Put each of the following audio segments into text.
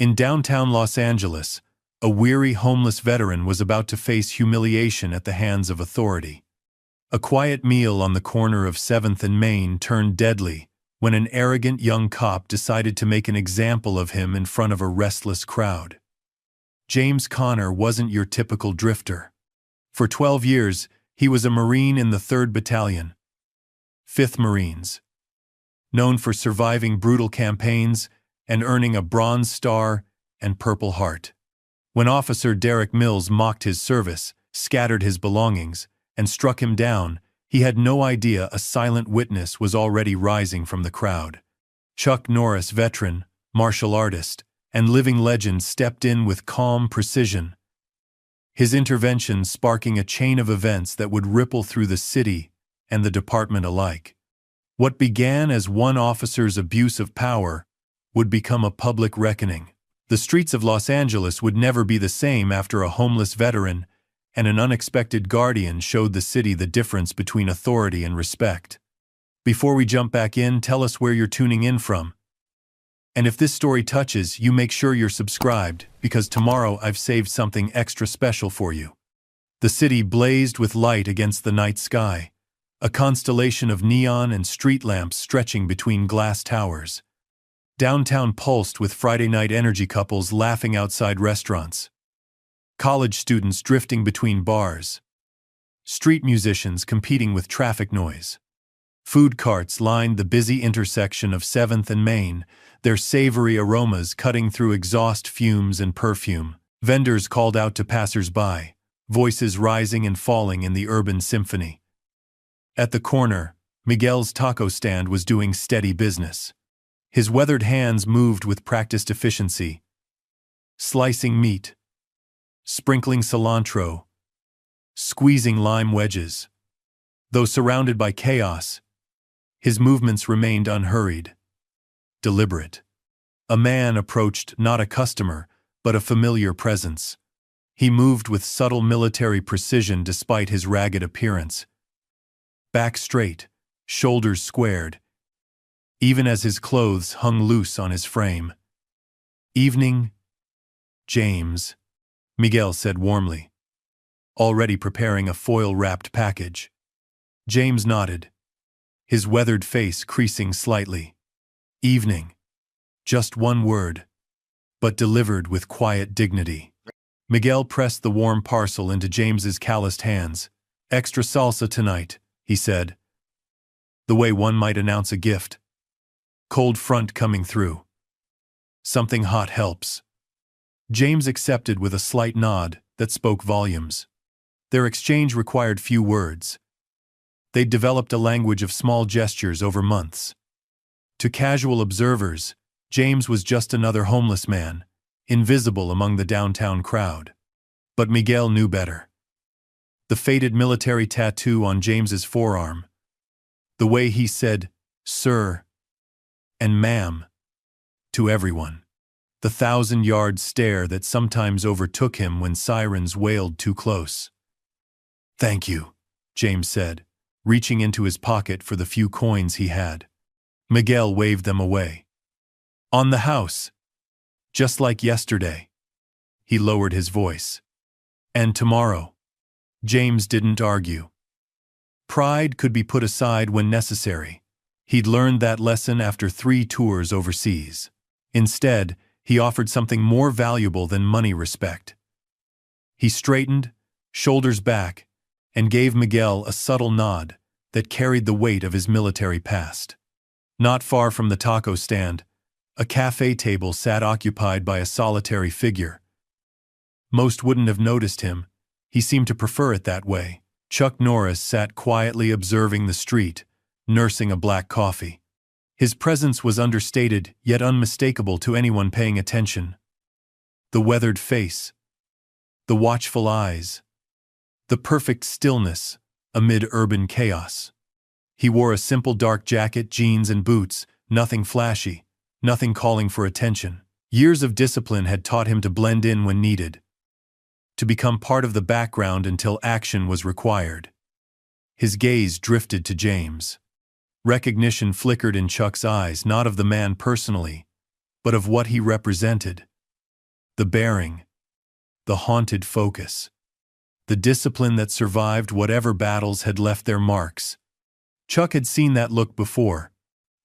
In downtown Los Angeles, a weary homeless veteran was about to face humiliation at the hands of authority. A quiet meal on the corner of 7th and Main turned deadly when an arrogant young cop decided to make an example of him in front of a restless crowd. James Connor wasn't your typical drifter. For 12 years, he was a Marine in the 3rd Battalion, 5th Marines, known for surviving brutal campaigns and earning a Bronze Star and Purple Heart. When Officer Derek Mills mocked his service, scattered his belongings, and struck him down, he had no idea a silent witness was already rising from the crowd. Chuck Norris, veteran, martial artist, and living legend, stepped in with calm precision, his intervention sparking a chain of events that would ripple through the city and the department alike. What began as one officer's abuse of power would become a public reckoning. The streets of Los Angeles would never be the same after a homeless veteran and an unexpected guardian showed the city the difference between authority and respect. Before we jump back in, tell us where you're tuning in from. And if this story touches you, make sure you're subscribed, because tomorrow I've saved something extra special for you. The city blazed with light against the night sky, a constellation of neon and street lamps stretching between glass towers. Downtown pulsed with Friday night energy couples laughing outside restaurants, college students drifting between bars, street musicians competing with traffic noise. Food carts lined the busy intersection of 7th and Main, their savory aromas cutting through exhaust fumes and perfume. Vendors called out to passers-by, voices rising and falling in the urban symphony. At the corner, Miguel's taco stand was doing steady business. His weathered hands moved with practiced efficiency, slicing meat, sprinkling cilantro, squeezing lime wedges. Though surrounded by chaos, his movements remained unhurried, deliberate. A man approached, not a customer, but a familiar presence. He moved with subtle military precision despite his ragged appearance. Back straight, shoulders squared, even as his clothes hung loose on his frame. "Evening, James," Miguel said warmly, already preparing a foil-wrapped package. James nodded, his weathered face creasing slightly. "Evening." Just one word, but delivered with quiet dignity. Miguel pressed the warm parcel into James's calloused hands. "Extra salsa tonight," he said, the way one might announce a gift. "Cold front coming through. Something hot helps." James accepted with a slight nod that spoke volumes. Their exchange required few words. They'd developed a language of small gestures over months. To casual observers, James was just another homeless man, invisible among the downtown crowd. But Miguel knew better. The faded military tattoo on James's forearm, the way he said, "Sir," and "Ma'am," to everyone. The 1,000-yard stare that sometimes overtook him when sirens wailed too close. "Thank you," James said, reaching into his pocket for the few coins he had. Miguel waved them away. "On the house. Just like yesterday." He lowered his voice. "And tomorrow." James didn't argue. Pride could be put aside when necessary. He'd learned that lesson after 3 tours overseas. Instead, he offered something more valuable than money: respect. He straightened, shoulders back, and gave Miguel a subtle nod that carried the weight of his military past. Not far from the taco stand, a cafe table sat occupied by a solitary figure. Most wouldn't have noticed him. He seemed to prefer it that way. Chuck Norris sat quietly observing the street, nursing a black coffee. His presence was understated yet unmistakable to anyone paying attention. The weathered face, the watchful eyes, the perfect stillness amid urban chaos. He wore a simple dark jacket, jeans, and boots, nothing flashy, nothing calling for attention. Years of discipline had taught him to blend in when needed, to become part of the background until action was required. His gaze drifted to James. Recognition flickered in Chuck's eyes, not of the man personally, but of what he represented. The bearing, the haunted focus, the discipline that survived whatever battles had left their marks. Chuck had seen that look before,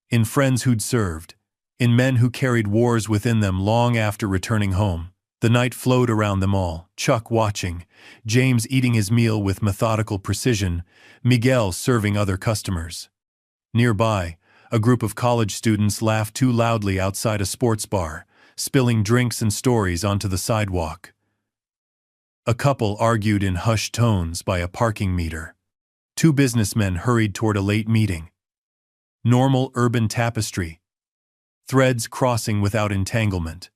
in friends who'd served, in men who carried wars within them long after returning home. The night flowed around them all, Chuck watching, James eating his meal with methodical precision, Miguel serving other customers. Nearby, a group of college students laughed too loudly outside a sports bar, spilling drinks and stories onto the sidewalk. A couple argued in hushed tones by a parking meter. Two businessmen hurried toward a late meeting. Normal urban tapestry, threads crossing without entanglement.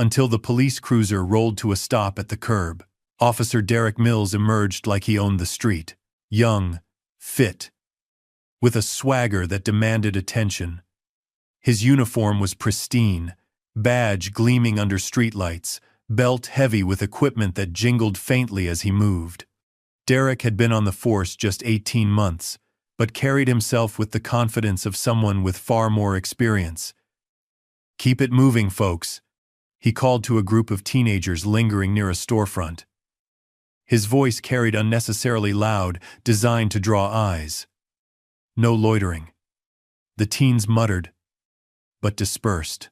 Until the police cruiser rolled to a stop at the curb. Officer Derek Mills emerged like he owned the street. Young, fit, with a swagger that demanded attention. His uniform was pristine, badge gleaming under streetlights, belt heavy with equipment that jingled faintly as he moved. Derek had been on the force just 18 months, but carried himself with the confidence of someone with far more experience. "Keep it moving, folks," he called to a group of teenagers lingering near a storefront. His voice carried unnecessarily loud, designed to draw eyes. No loitering. The teens muttered, but dispersed.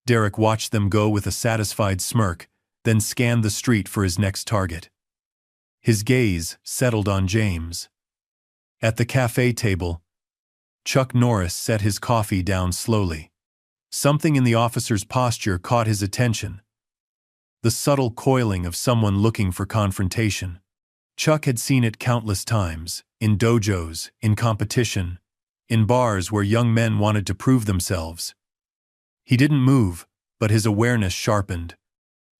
Derek watched them go with a satisfied smirk, then scanned the street for his next target. His gaze settled on James. At the cafe table, Chuck Norris set his coffee down slowly. Something in the officer's posture caught his attention. The subtle coiling of someone looking for confrontation. Chuck had seen it countless times, in dojos, in competition, in bars where young men wanted to prove themselves. He didn't move, but his awareness sharpened.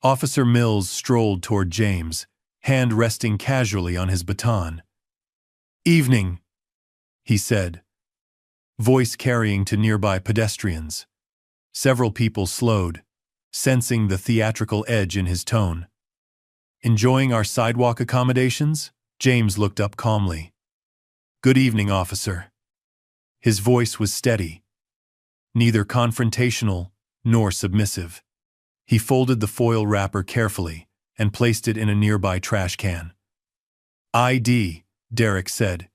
Officer Mills strolled toward James, hand resting casually on his baton. "Evening," he said, voice carrying to nearby pedestrians. Several people slowed, sensing the theatrical edge in his tone. "Enjoying our sidewalk accommodations?" James looked up calmly. "Good evening, officer." His voice was steady, neither confrontational nor submissive. He folded the foil wrapper carefully and placed it in a nearby trash can. "ID," Derek said,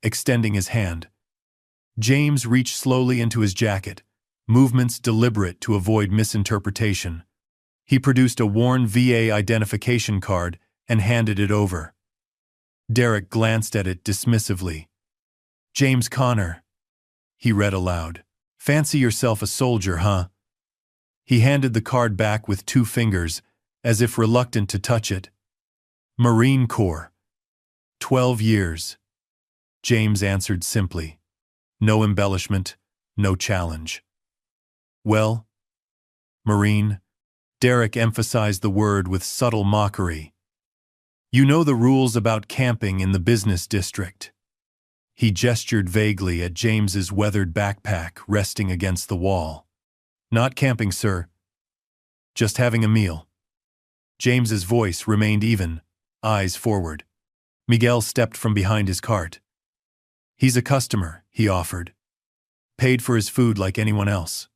extending his hand. James reached slowly into his jacket, movements deliberate to avoid misinterpretation. He produced a worn VA identification card and handed it over. Derek glanced at it dismissively. "James Connor," he read aloud. "Fancy yourself a soldier, huh?" He handed the card back with 2 fingers, as if reluctant to touch it. "Marine Corps. 12 years." James answered simply. No embellishment, no challenge. "Well, Marine," Derek emphasized the word with subtle mockery. "You know the rules about camping in the business district." He gestured vaguely at James's weathered backpack resting against the wall. "Not camping, sir. Just having a meal." James's voice remained even, eyes forward. Miguel stepped from behind his cart. "He's a customer," he offered. "Paid for his food like anyone else."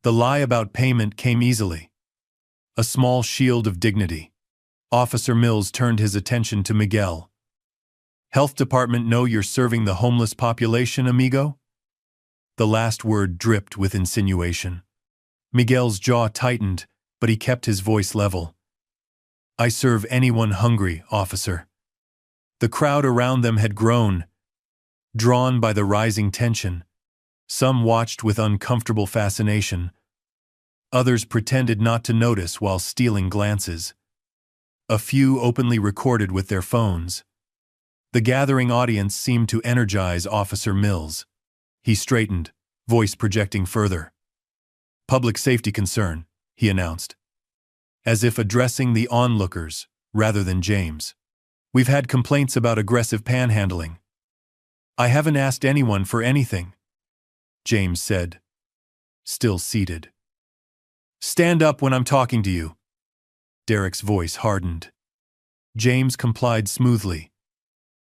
The lie about payment came easily. A small shield of dignity. Officer Mills turned his attention to Miguel. "Health department know you're serving the homeless population, amigo?" The last word dripped with insinuation. Miguel's jaw tightened, but he kept his voice level. "I serve anyone hungry, officer." The crowd around them had grown, drawn by the rising tension. Some watched with uncomfortable fascination. Others pretended not to notice while stealing glances. A few openly recorded with their phones. The gathering audience seemed to energize Officer Mills. He straightened, voice projecting further. "Public safety concern," he announced, as if addressing the onlookers rather than James. "We've had complaints about aggressive panhandling." "I haven't asked anyone for anything," James said, still seated. "Stand up when I'm talking to you." Derek's voice hardened. James complied smoothly,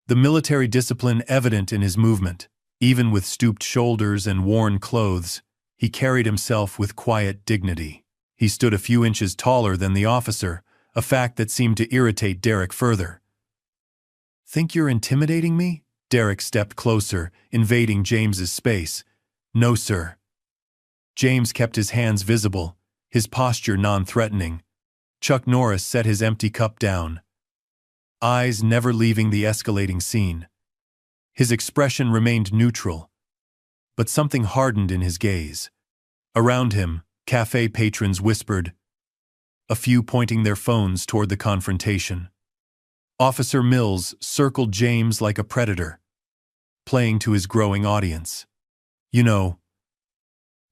the military discipline evident in his movement. Even with stooped shoulders and worn clothes, he carried himself with quiet dignity. He stood a few inches taller than the officer, a fact that seemed to irritate Derek further. "Think you're intimidating me?" Derek stepped closer, invading James's space. "No, sir." James kept his hands visible, his posture non-threatening. Chuck Norris set his empty cup down, eyes never leaving the escalating scene. His expression remained neutral, but something hardened in his gaze. Around him, cafe patrons whispered, a few pointing their phones toward the confrontation. Officer Mills circled James like a predator, playing to his growing audience. "You know,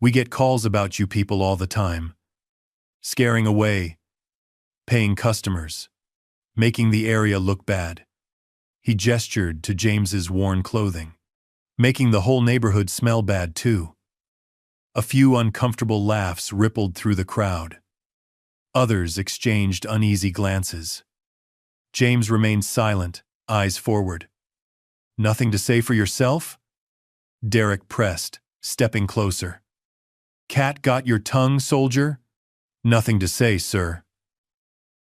we get calls about you people all the time. Scaring away, paying customers, making the area look bad." He gestured to James's worn clothing. "Making the whole neighborhood smell bad, too." A few uncomfortable laughs rippled through the crowd. Others exchanged uneasy glances. James remained silent, eyes forward. "Nothing to say for yourself?" Derek pressed, stepping closer. "Cat got your tongue, soldier?" "Nothing to say, sir,"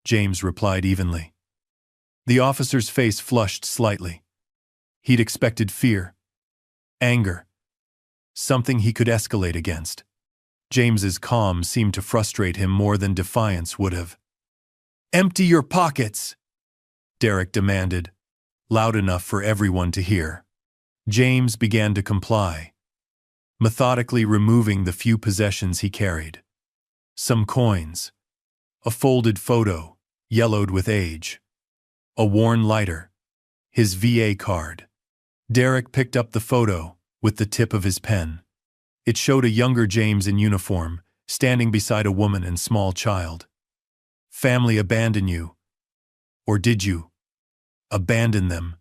James replied evenly. The officer's face flushed slightly. He'd expected fear, anger, something he could escalate against. James's calm seemed to frustrate him more than defiance would have. "Empty your pockets!" Derek demanded, loud enough for everyone to hear. James began to comply, methodically removing the few possessions he carried. Some coins, a folded photo, yellowed with age, a worn lighter, his VA card. Derek picked up the photo with the tip of his pen. It showed a younger James in uniform, standing beside a woman and small child. "Family abandon you? Or did you abandon them?"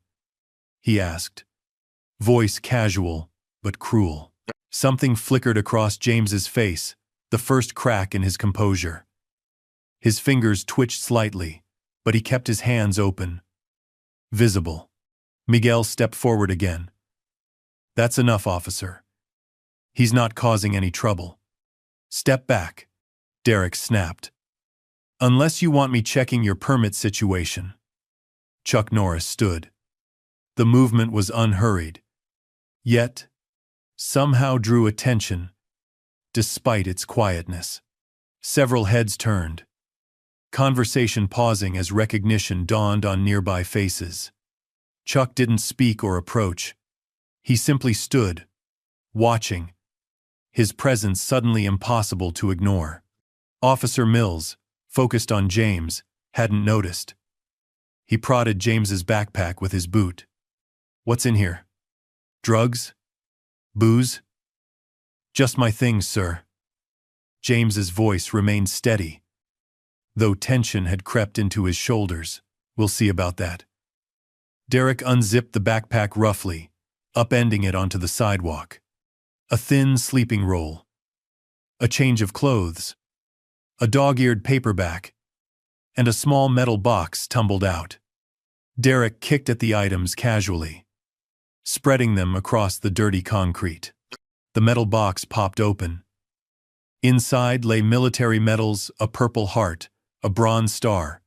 he asked. Voice casual, but cruel. Something flickered across James's face, the first crack in his composure. His fingers twitched slightly, but he kept his hands open, visible. Miguel stepped forward again. "That's enough, officer. He's not causing any trouble." "Step back," Derek snapped. "Unless you want me checking your permit situation." Chuck Norris stood. The movement was unhurried, yet somehow drew attention, despite its quietness. Several heads turned, conversation pausing as recognition dawned on nearby faces. Chuck didn't speak or approach. He simply stood, watching, his presence suddenly impossible to ignore. Officer Mills, focused on James, hadn't noticed. He prodded James's backpack with his boot. "What's in here? Drugs? Booze?" "Just my things, sir." James's voice remained steady, though tension had crept into his shoulders. "We'll see about that." Derek unzipped the backpack roughly, upending it onto the sidewalk. A thin sleeping roll, a change of clothes, a dog-eared paperback, and a small metal box tumbled out. Derek kicked at the items casually, spreading them across the dirty concrete. The metal box popped open. Inside lay military medals, a Purple Heart, a Bronze Star,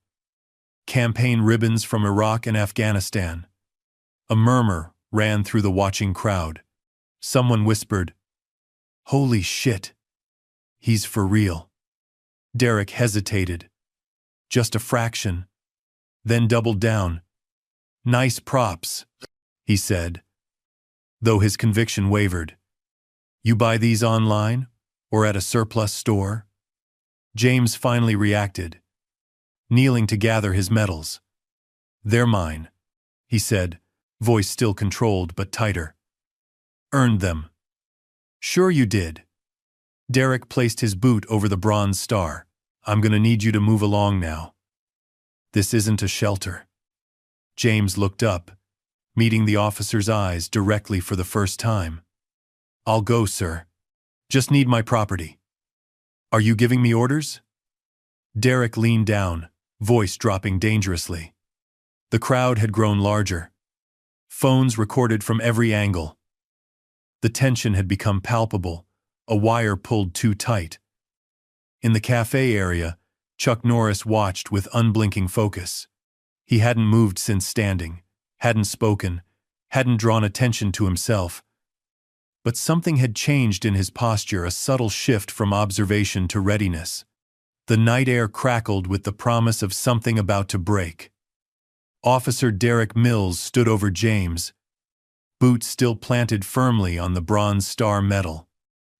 campaign ribbons from Iraq and Afghanistan. A murmur ran through the watching crowd. Someone whispered, "Holy shit, he's for real." Derek hesitated, just a fraction, then doubled down. "Nice props," he said, though his conviction wavered. "You buy these online, or at a surplus store?" James finally reacted, kneeling to gather his medals. "They're mine," he said, voice still controlled but tighter. "Earned them." "Sure you did." Derek placed his boot over the Bronze Star. "I'm gonna need you to move along now. This isn't a shelter." James looked up, meeting the officer's eyes directly for the first time. "I'll go, sir. Just need my property." "Are you giving me orders?" Derek leaned down, voice dropping dangerously. The crowd had grown larger. Phones recorded from every angle. The tension had become palpable, a wire pulled too tight. In the cafe area, Chuck Norris watched with unblinking focus. He hadn't moved since standing, hadn't spoken, hadn't drawn attention to himself. But something had changed in his posture, a subtle shift from observation to readiness. The night air crackled with the promise of something about to break. Officer Derek Mills stood over James, boots still planted firmly on the Bronze Star medal.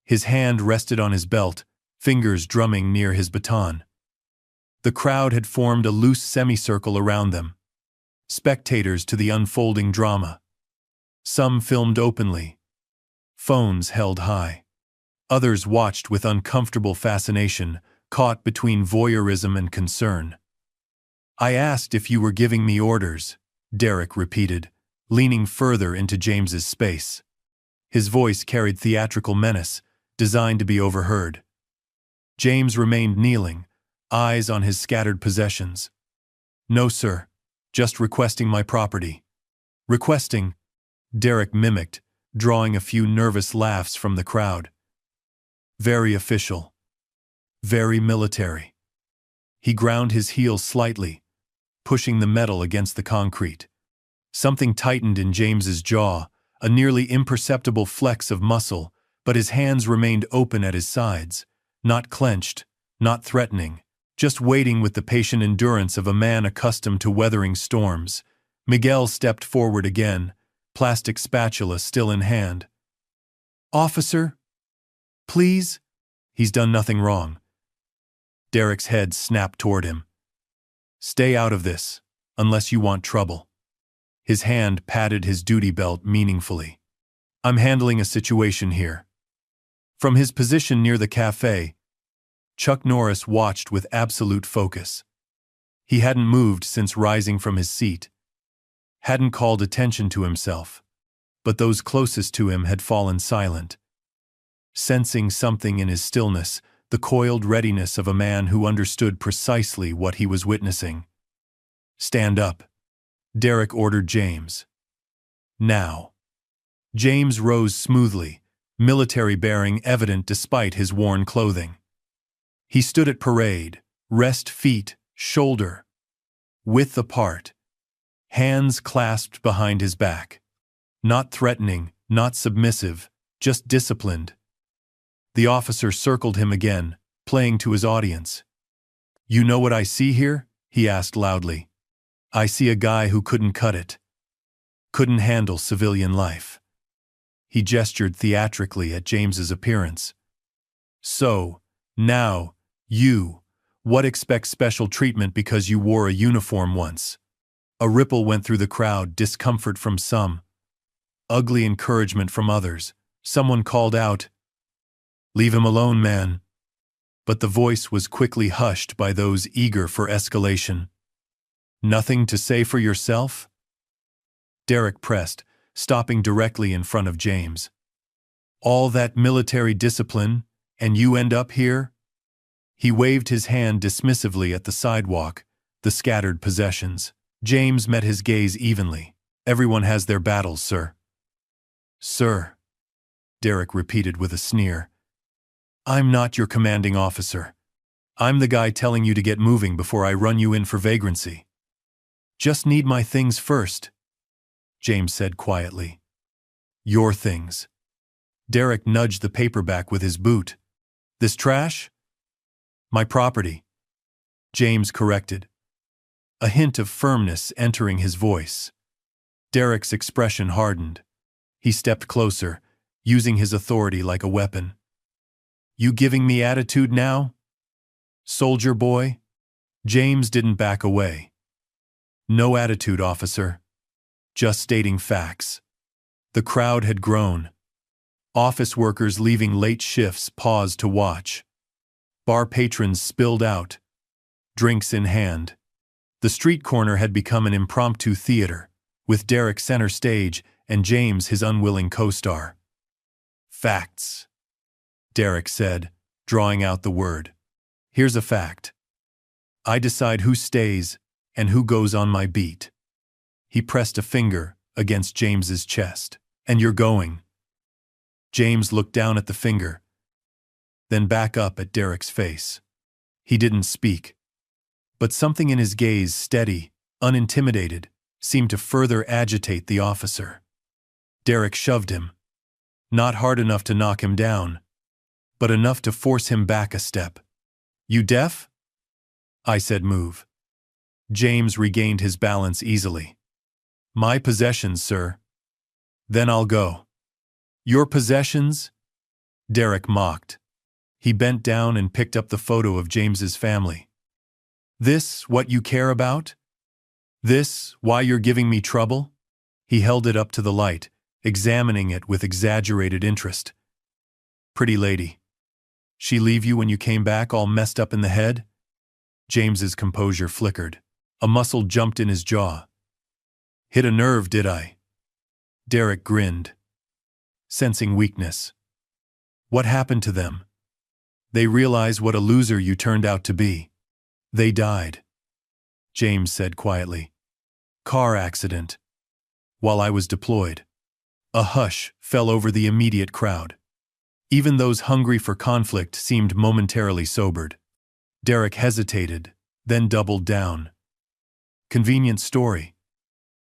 His hand rested on his belt, fingers drumming near his baton. The crowd had formed a loose semicircle around them, spectators to the unfolding drama. Some filmed openly, phones held high. Others watched with uncomfortable fascination, caught between voyeurism and concern. "I asked if you were giving me orders," Derek repeated, leaning further into James's space. His voice carried theatrical menace, designed to be overheard. James remained kneeling, eyes on his scattered possessions. "No, sir. Just requesting my property." "Requesting?" Derek mimicked, drawing a few nervous laughs from the crowd. "Very official. Very military." He ground his heel slightly, pushing the metal against the concrete. Something tightened in James's jaw, a nearly imperceptible flex of muscle, but his hands remained open at his sides, not clenched, not threatening, just waiting with the patient endurance of a man accustomed to weathering storms. Miguel stepped forward again, plastic spatula still in hand. "Officer? Please? He's done nothing wrong." Derek's head snapped toward him. "Stay out of this, unless you want trouble." His hand patted his duty belt meaningfully. "I'm handling a situation here." From his position near the cafe, Chuck Norris watched with absolute focus. He hadn't moved since rising from his seat, hadn't called attention to himself, but those closest to him had fallen silent. Sensing something in his stillness, the coiled readiness of a man who understood precisely what he was witnessing. "Stand up," Derek ordered James. "Now." James rose smoothly, military bearing evident despite his worn clothing. He stood at parade, rest feet, shoulder width apart, hands clasped behind his back. Not threatening, not submissive, just disciplined. The officer circled him again, playing to his audience. "You know what I see here?" he asked loudly. "I see a guy who couldn't cut it. Couldn't handle civilian life." He gestured theatrically at James's appearance. "So, now, what expect special treatment because you wore a uniform once?" A ripple went through the crowd, discomfort from some, ugly encouragement from others. Someone called out, "Leave him alone, man." But the voice was quickly hushed by those eager for escalation. "Nothing to say for yourself?" Derek pressed, stopping directly in front of James. "All that military discipline, and you end up here?" He waved his hand dismissively at the sidewalk, the scattered possessions. James met his gaze evenly. "Everyone has their battles, sir." "Sir," Derek repeated with a sneer. "I'm not your commanding officer. I'm the guy telling you to get moving before I run you in for vagrancy." "Just need my things first," James said quietly. "Your things." Derek nudged the paperback with his boot. "This trash?" "My property," James corrected, a hint of firmness entering his voice. Derek's expression hardened. He stepped closer, using his authority like a weapon. "You giving me attitude now, soldier boy?" James didn't back away. "No attitude, officer. Just stating facts." The crowd had grown. Office workers leaving late shifts paused to watch. Bar patrons spilled out, drinks in hand. The street corner had become an impromptu theater, with Derek center stage and James his unwilling co-star. "Facts," Derek said, drawing out the word. "Here's a fact. I decide who stays and who goes on my beat." He pressed a finger against James's chest. "And you're going." James looked down at the finger, then back up at Derek's face. He didn't speak. But something in his gaze, steady, unintimidated, seemed to further agitate the officer. Derek shoved him. Not hard enough to knock him down, but enough to force him back a step. "You deaf?" I said, "Move." James regained his balance easily. "My possessions, sir." "Then I'll go." "Your possessions?" Derek mocked. He bent down and picked up the photo of James's family. "This what you care about? This why you're giving me trouble?" He held it up to the light, examining it with exaggerated interest. "Pretty lady. She leave you when you came back all messed up in the head?" James's composure flickered. A muscle jumped in his jaw. "Hit a nerve, did I?" Derek grinned, sensing weakness. "What happened to them?" "They realize what a loser you turned out to be. They died," James said quietly. "Car accident. While I was deployed." A hush fell over the immediate crowd. Even those hungry for conflict seemed momentarily sobered. Derek hesitated, then doubled down. "Convenient story."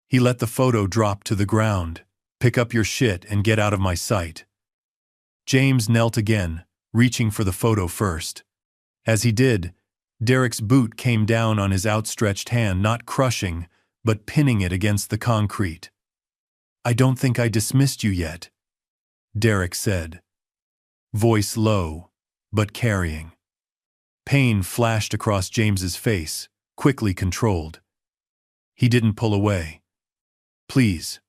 He let the photo drop to the ground. "Pick up your shit and get out of my sight." James knelt again, reaching for the photo first. As he did, Derek's boot came down on his outstretched hand, not crushing, but pinning it against the concrete. "I don't think I dismissed you yet," Derek said. Voice low, but carrying. Pain flashed across James's face, quickly controlled. He didn't pull away. "Please.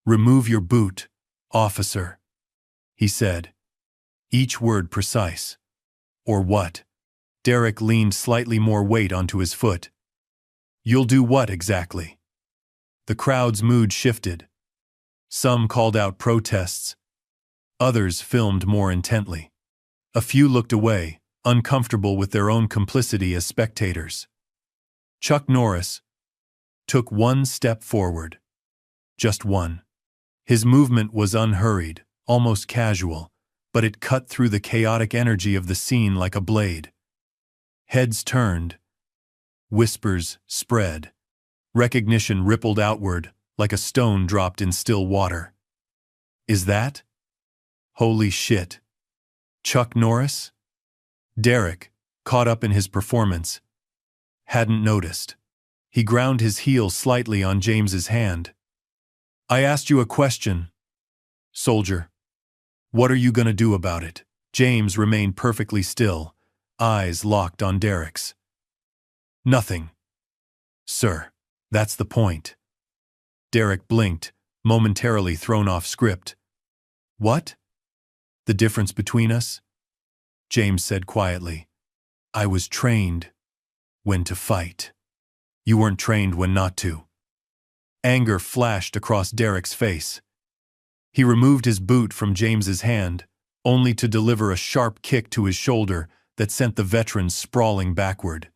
Remove your boot, officer," he said. Each word precise. "Or what?" Derek leaned slightly more weight onto his foot. "You'll do what exactly?" The crowd's mood shifted. Some called out protests. Others filmed more intently. A few looked away, uncomfortable with their own complicity as spectators. Chuck Norris took one step forward. Just one. His movement was unhurried, almost casual, but it cut through the chaotic energy of the scene like a blade. Heads turned. Whispers spread. Recognition rippled outward, like a stone dropped in still water. "Is that? Holy shit. Chuck Norris?" Derek, caught up in his performance, hadn't noticed. He ground his heel slightly on James's hand. "I asked you a question, soldier. What are you gonna do about it?" James remained perfectly still, eyes locked on Derek's. "Nothing, sir. That's the point." Derek blinked, momentarily thrown off script. "What? The difference between us?" James said quietly. "I was trained when to fight. You weren't trained when not to." Anger flashed across Derek's face. He removed his boot from James's hand, only to deliver a sharp kick to his shoulder that sent the veteran sprawling backward.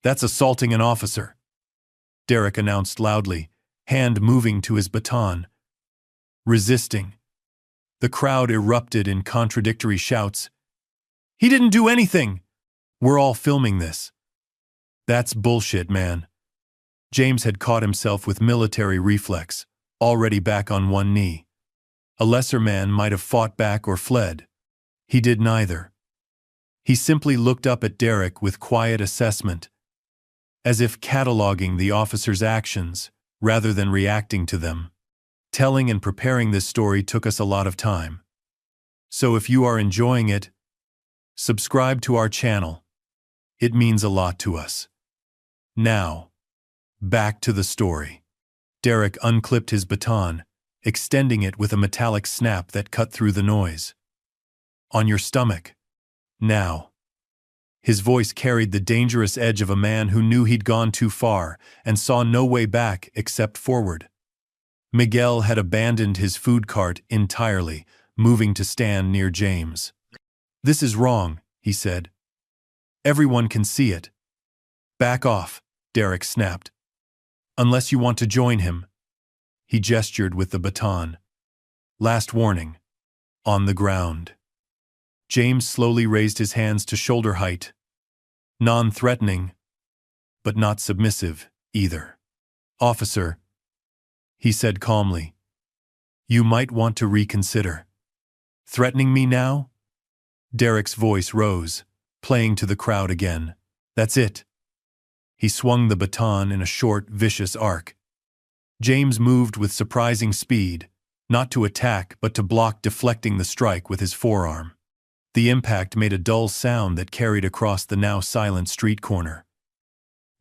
"That's assaulting an officer," Derek announced loudly, hand moving to his baton. Resisting. The crowd erupted in contradictory shouts. "He didn't do anything! We're all filming this." "That's bullshit, man." James had caught himself with military reflex, already back on one knee. A lesser man might have fought back or fled. He did neither. He simply looked up at Derek with quiet assessment, as if cataloging the officer's actions rather than reacting to them. Telling and preparing this story took us a lot of time. So if you are enjoying it, subscribe to our channel. It means a lot to us. Now, back to the story. Derek unclipped his baton, extending it with a metallic snap that cut through the noise. "On your stomach. Now." His voice carried the dangerous edge of a man who knew he'd gone too far and saw no way back except forward. Miguel had abandoned his food cart entirely, moving to stand near James. "This is wrong," he said. "Everyone can see it." "Back off," Derek snapped. "Unless you want to join him." He gestured with the baton. "Last warning." On the ground. James slowly raised his hands to shoulder height. non-threatening, but not submissive either. "Officer," he said calmly, "you might want to reconsider." "Threatening me now?" Derek's voice rose, playing to the crowd again. "That's it." He swung the baton in a short, vicious arc. James moved with surprising speed, not to attack but to block, deflecting the strike with his forearm. The impact made a dull sound that carried across the now silent street corner.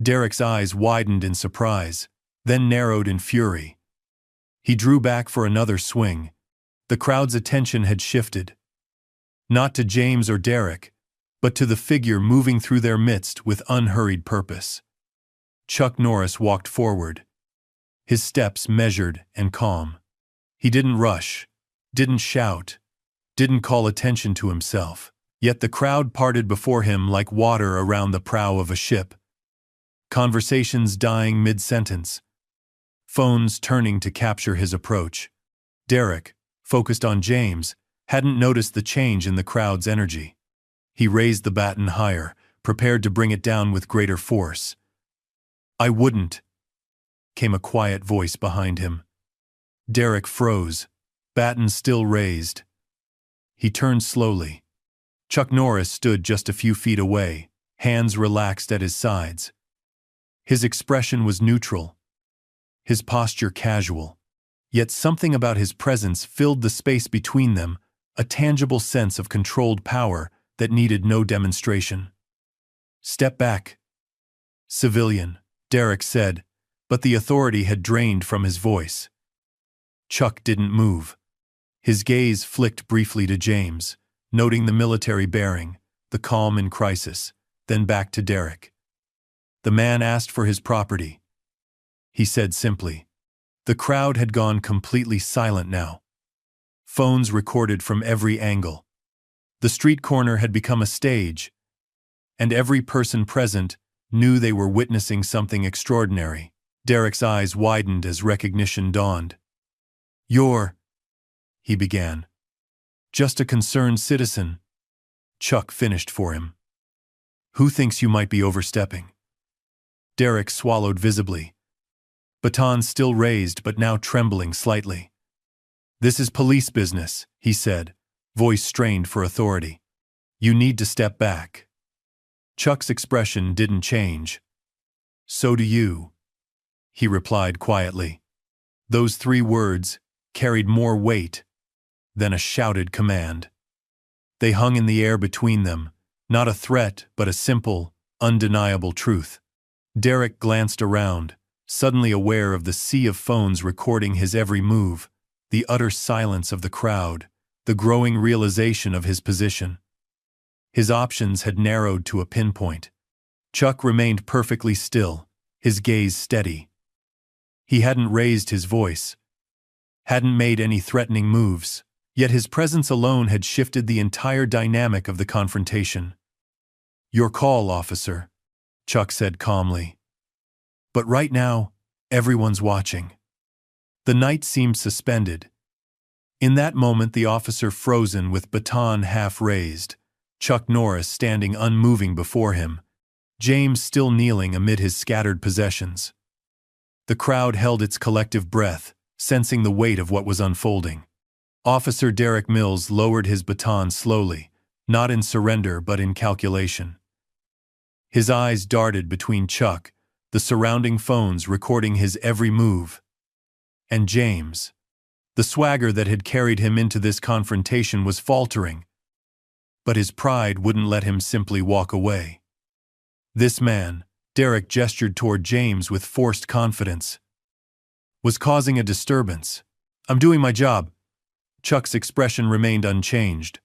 Derek's eyes widened in surprise, then narrowed in fury. He drew back for another swing. The crowd's attention had shifted. Not to James or Derek, but to the figure moving through their midst with unhurried purpose. Chuck Norris walked forward, his steps measured and calm. He didn't rush, didn't shout, didn't call attention to himself. Yet the crowd parted before him like water around the prow of a ship. Conversations dying mid-sentence. Phones turning to capture his approach. Derek, focused on James, hadn't noticed the change in the crowd's energy. He raised the baton higher, prepared to bring it down with greater force. "I wouldn't," came a quiet voice behind him. Derek froze, baton still raised. He turned slowly. Chuck Norris stood just a few feet away, hands relaxed at his sides. His expression was neutral, his posture casual. Yet something about his presence filled the space between them, a tangible sense of controlled power that needed no demonstration. "Step back, civilian," Derek said, but the authority had drained from his voice. Chuck didn't move. His gaze flicked briefly to James, noting the military bearing, the calm in crisis, then back to Derek. "The man asked for his property," he said simply. The crowd had gone completely silent now. Phones recorded from every angle. The street corner had become a stage, and every person present knew they were witnessing something extraordinary. Derek's eyes widened as recognition dawned. "You're," he began. "Just a concerned citizen," Chuck finished for him. "Who thinks you might be overstepping?" Derek swallowed visibly. Baton still raised but now trembling slightly. "This is police business," he said, voice strained for authority. "You need to step back." Chuck's expression didn't change. "So do you," he replied quietly. Those 3 words carried more weight than a shouted command. They hung in the air between them, not a threat but a simple, undeniable truth. Derek glanced around, suddenly aware of the sea of phones recording his every move, the utter silence of the crowd, the growing realization of his position. His options had narrowed to a pinpoint. Chuck remained perfectly still, his gaze steady. He hadn't raised his voice, hadn't made any threatening moves, yet his presence alone had shifted the entire dynamic of the confrontation. "Your call, officer," Chuck said calmly. "But right now, everyone's watching." The night seemed suspended. In that moment, the officer frozen with baton half raised, Chuck Norris standing unmoving before him, James still kneeling amid his scattered possessions. The crowd held its collective breath, sensing the weight of what was unfolding. Officer Derek Mills lowered his baton slowly, not in surrender but in calculation. His eyes darted between Chuck, the surrounding phones recording his every move, and James. The swagger that had carried him into this confrontation was faltering, but his pride wouldn't let him simply walk away. This man, Derek gestured toward James with forced confidence, was causing a disturbance. "I'm doing my job." Chuck's expression remained unchanged.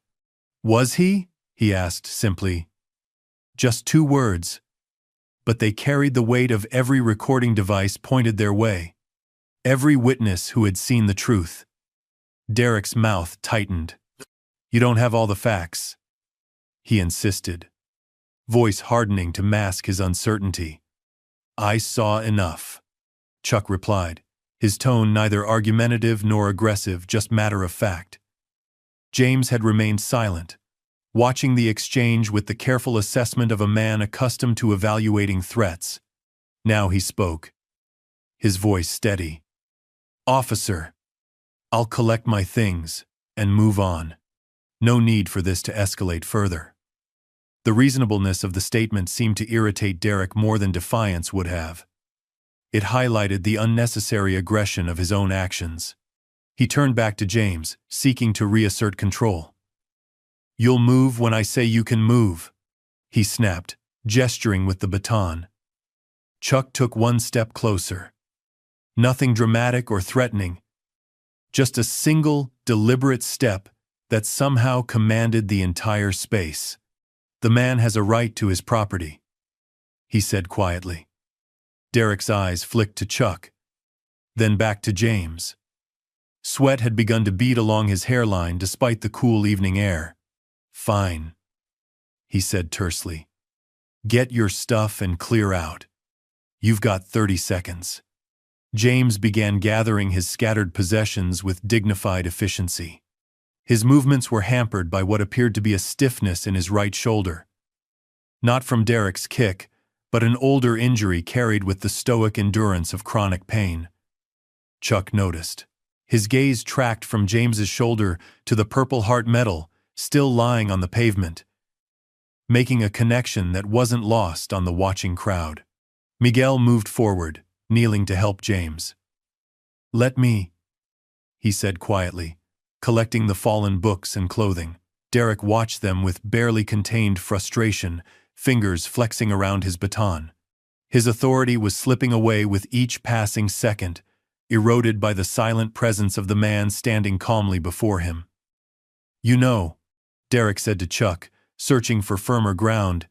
"Was he?" he asked simply. Just 2 words, but they carried the weight of every recording device pointed their way. Every witness who had seen the truth. Derek's mouth tightened. "You don't have all the facts," he insisted, voice hardening to mask his uncertainty. "I saw enough," Chuck replied, his tone neither argumentative nor aggressive, just matter of fact. James had remained silent, watching the exchange with the careful assessment of a man accustomed to evaluating threats. Now he spoke, his voice steady. "Officer, I'll collect my things and move on. No need for this to escalate further." The reasonableness of the statement seemed to irritate Derek more than defiance would have. It highlighted the unnecessary aggression of his own actions. He turned back to James, seeking to reassert control. "You'll move when I say you can move," he snapped, gesturing with the baton. Chuck took one step closer. Nothing dramatic or threatening, just a single, deliberate step that somehow commanded the entire space. "The man has a right to his property," he said quietly. Derek's eyes flicked to Chuck, then back to James. Sweat had begun to bead along his hairline despite the cool evening air. "Fine," he said tersely. "Get your stuff and clear out. You've got 30 seconds. James began gathering his scattered possessions with dignified efficiency. His movements were hampered by what appeared to be a stiffness in his right shoulder. Not from Derek's kick, but an older injury carried with the stoic endurance of chronic pain. Chuck noticed. His gaze tracked from James's shoulder to the Purple Heart medal still lying on the pavement, making a connection that wasn't lost on the watching crowd. Miguel moved forward, kneeling to help James. "Let me," he said quietly, collecting the fallen books and clothing. Derek watched them with barely contained frustration, fingers flexing around his baton. His authority was slipping away with each passing second, eroded by the silent presence of the man standing calmly before him. "You know," Derek said to Chuck, searching for firmer ground,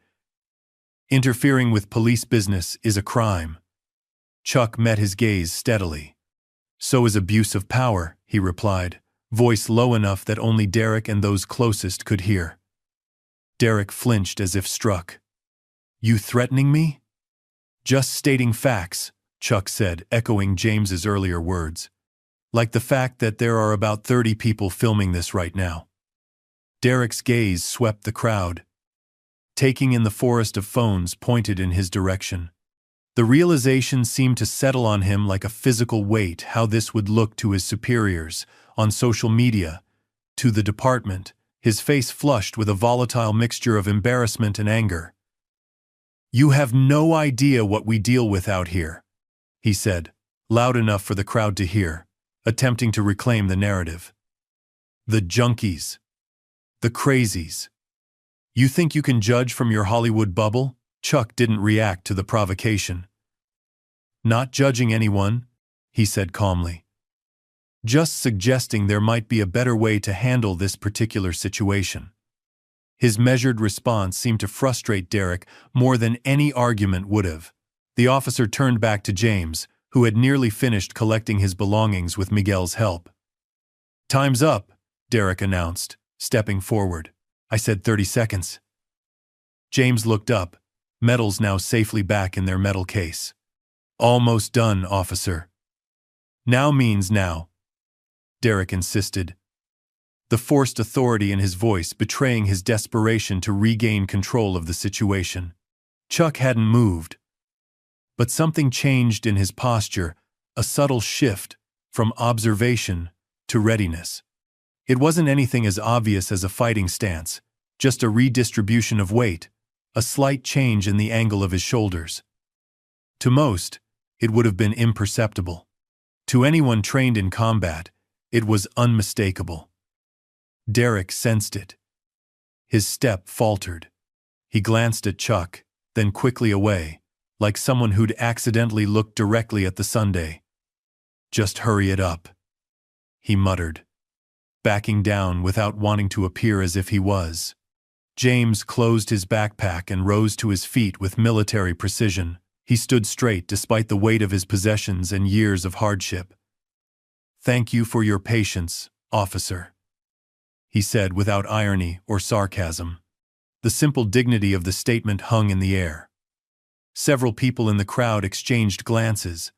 "interfering with police business is a crime." Chuck met his gaze steadily. "So is abuse of power," he replied, voice low enough that only Derek and those closest could hear. Derek flinched as if struck. "You threatening me?" "Just stating facts," Chuck said, echoing James's earlier words. "Like the fact that there are about 30 people filming this right now." Derek's gaze swept the crowd, taking in the forest of phones pointed in his direction. The realization seemed to settle on him like a physical weight how this would look to his superiors, on social media, to the department, his face flushed with a volatile mixture of embarrassment and anger. "You have no idea what we deal with out here," he said, loud enough for the crowd to hear, attempting to reclaim the narrative. "The junkies. The crazies. You think you can judge from your Hollywood bubble?" Chuck didn't react to the provocation. "Not judging anyone," he said calmly. "Just suggesting there might be a better way to handle this particular situation." His measured response seemed to frustrate Derek more than any argument would have. The officer turned back to James, who had nearly finished collecting his belongings with Miguel's help. "Time's up," Derek announced, stepping forward. "I said 30 seconds. James looked up, medals now safely back in their metal case. "Almost done, officer." "Now means now," Derek insisted, the forced authority in his voice betraying his desperation to regain control of the situation. Chuck hadn't moved, but something changed in his posture, a subtle shift from observation to readiness. It wasn't anything as obvious as a fighting stance, just a redistribution of weight, a slight change in the angle of his shoulders. To most, it would have been imperceptible. To anyone trained in combat, it was unmistakable. Derek sensed it. His step faltered. He glanced at Chuck, then quickly away, like someone who'd accidentally looked directly at the sundae. "Just hurry it up," he muttered, backing down without wanting to appear as if he was. James closed his backpack and rose to his feet with military precision. He stood straight despite the weight of his possessions and years of hardship. "Thank you for your patience, officer," he said without irony or sarcasm. The simple dignity of the statement hung in the air. Several people in the crowd exchanged glances,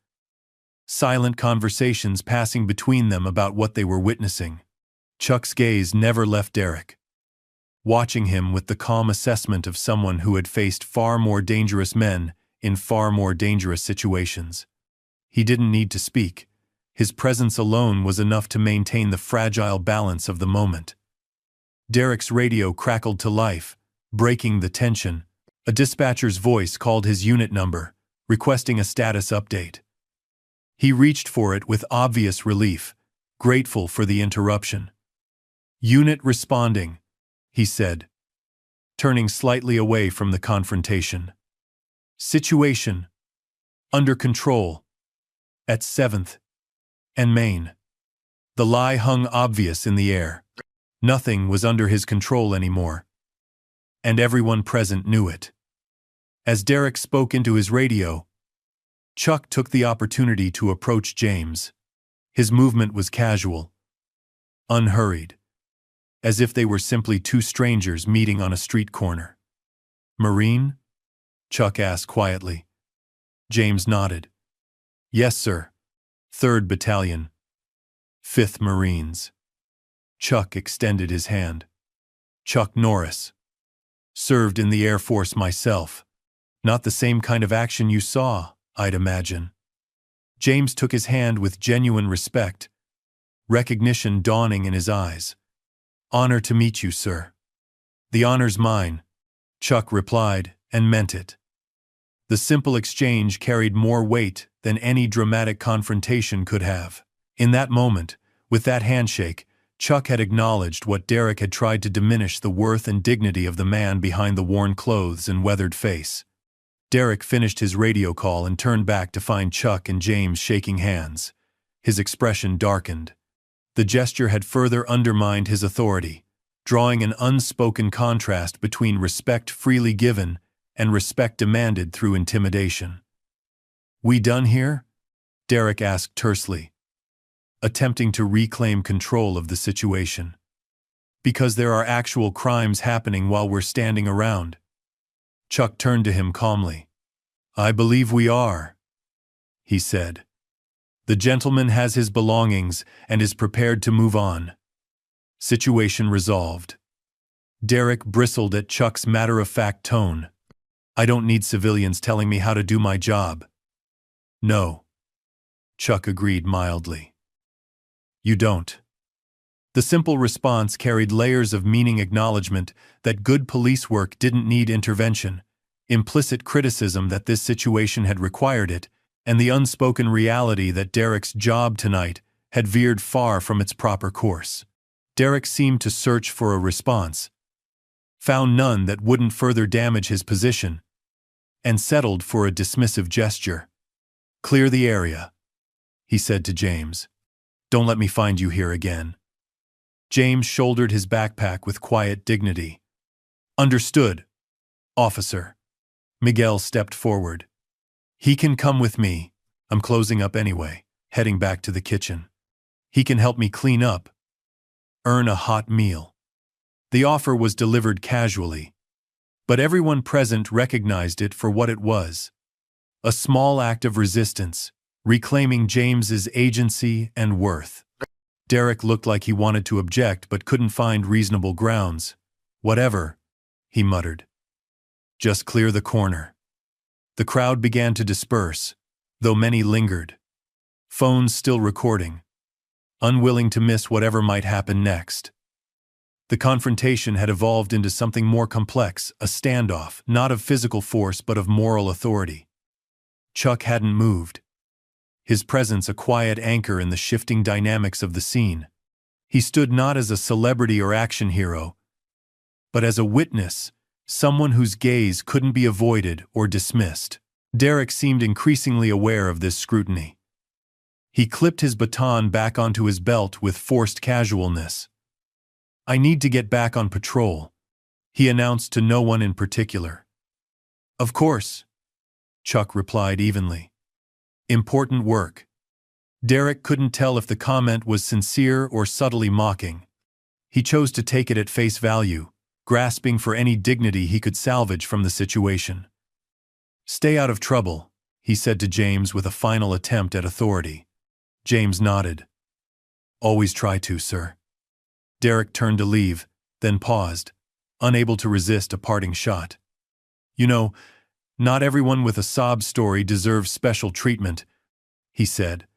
silent conversations passing between them about what they were witnessing. Chuck's gaze never left Derek. watching him with the calm assessment of someone who had faced far more dangerous men in far more dangerous situations. He didn't need to speak. His presence alone was enough to maintain the fragile balance of the moment. Derek's radio crackled to life, breaking the tension. A dispatcher's voice called his unit number, requesting a status update. He reached for it with obvious relief, grateful for the interruption. "Unit responding," he said, turning slightly away from the confrontation. "Situation under control at 7th and Main." The lie hung obvious in the air. Nothing was under his control anymore. And everyone present knew it. As Derek spoke into his radio, Chuck took the opportunity to approach James. His movement was casual, unhurried, as if they were simply two strangers meeting on a street corner. "Marine?" Chuck asked quietly. James nodded. "Yes, sir. 3rd Battalion, 5th Marines." Chuck extended his hand. "Chuck Norris. Served in the Air Force myself. Not the same kind of action you saw, I'd imagine." James took his hand with genuine respect, recognition dawning in his eyes. "Honor to meet you, sir." "The honor's mine," Chuck replied, and meant it. The simple exchange carried more weight than any dramatic confrontation could have. In that moment, with that handshake, Chuck had acknowledged what Derek had tried to diminish: the worth and dignity of the man behind the worn clothes and weathered face. Derek finished his radio call and turned back to find Chuck and James shaking hands. His expression darkened. The gesture had further undermined his authority, drawing an unspoken contrast between respect freely given and respect demanded through intimidation. "We done here?" Derek asked tersely, attempting to reclaim control of the situation. "Because there are actual crimes happening while we're standing around." Chuck turned to him calmly. "I believe we are," he said. "The gentleman has his belongings and is prepared to move on." Situation resolved. Derek bristled at Chuck's matter-of-fact tone. "I don't need civilians telling me how to do my job." "No," Chuck agreed mildly. "You don't." The simple response carried layers of meaning: acknowledgement that good police work didn't need intervention, implicit criticism that this situation had required it, and the unspoken reality that Derek's job tonight had veered far from its proper course. Derek seemed to search for a response, found none that wouldn't further damage his position, and settled for a dismissive gesture. "Clear the area," he said to James. "Don't let me find you here again." James shouldered his backpack with quiet dignity. "Understood, officer." Miguel stepped forward. "He can come with me. I'm closing up anyway, heading back to the kitchen. He can help me clean up, earn a hot meal." The offer was delivered casually, but everyone present recognized it for what it was: a small act of resistance, reclaiming James's agency and worth. Derek looked like he wanted to object but couldn't find reasonable grounds. "Whatever," he muttered. "Just clear the corner." The crowd began to disperse, though many lingered, phones still recording, unwilling to miss whatever might happen next. The confrontation had evolved into something more complex, a standoff, not of physical force but of moral authority. Chuck hadn't moved, his presence a quiet anchor in the shifting dynamics of the scene. He stood not as a celebrity or action hero, but as a witness, someone whose gaze couldn't be avoided or dismissed. Derek seemed increasingly aware of this scrutiny. He clipped his baton back onto his belt with forced casualness. "I need to get back on patrol," he announced to no one in particular. "Of course," Chuck replied evenly. "Important work." Derek couldn't tell if the comment was sincere or subtly mocking. He chose to take it at face value, grasping for any dignity he could salvage from the situation. "Stay out of trouble," he said to James with a final attempt at authority. James nodded. "Always try to, sir." Derek turned to leave, then paused. unable to resist a parting shot. "You know, not everyone with a sob story deserves special treatment," he said,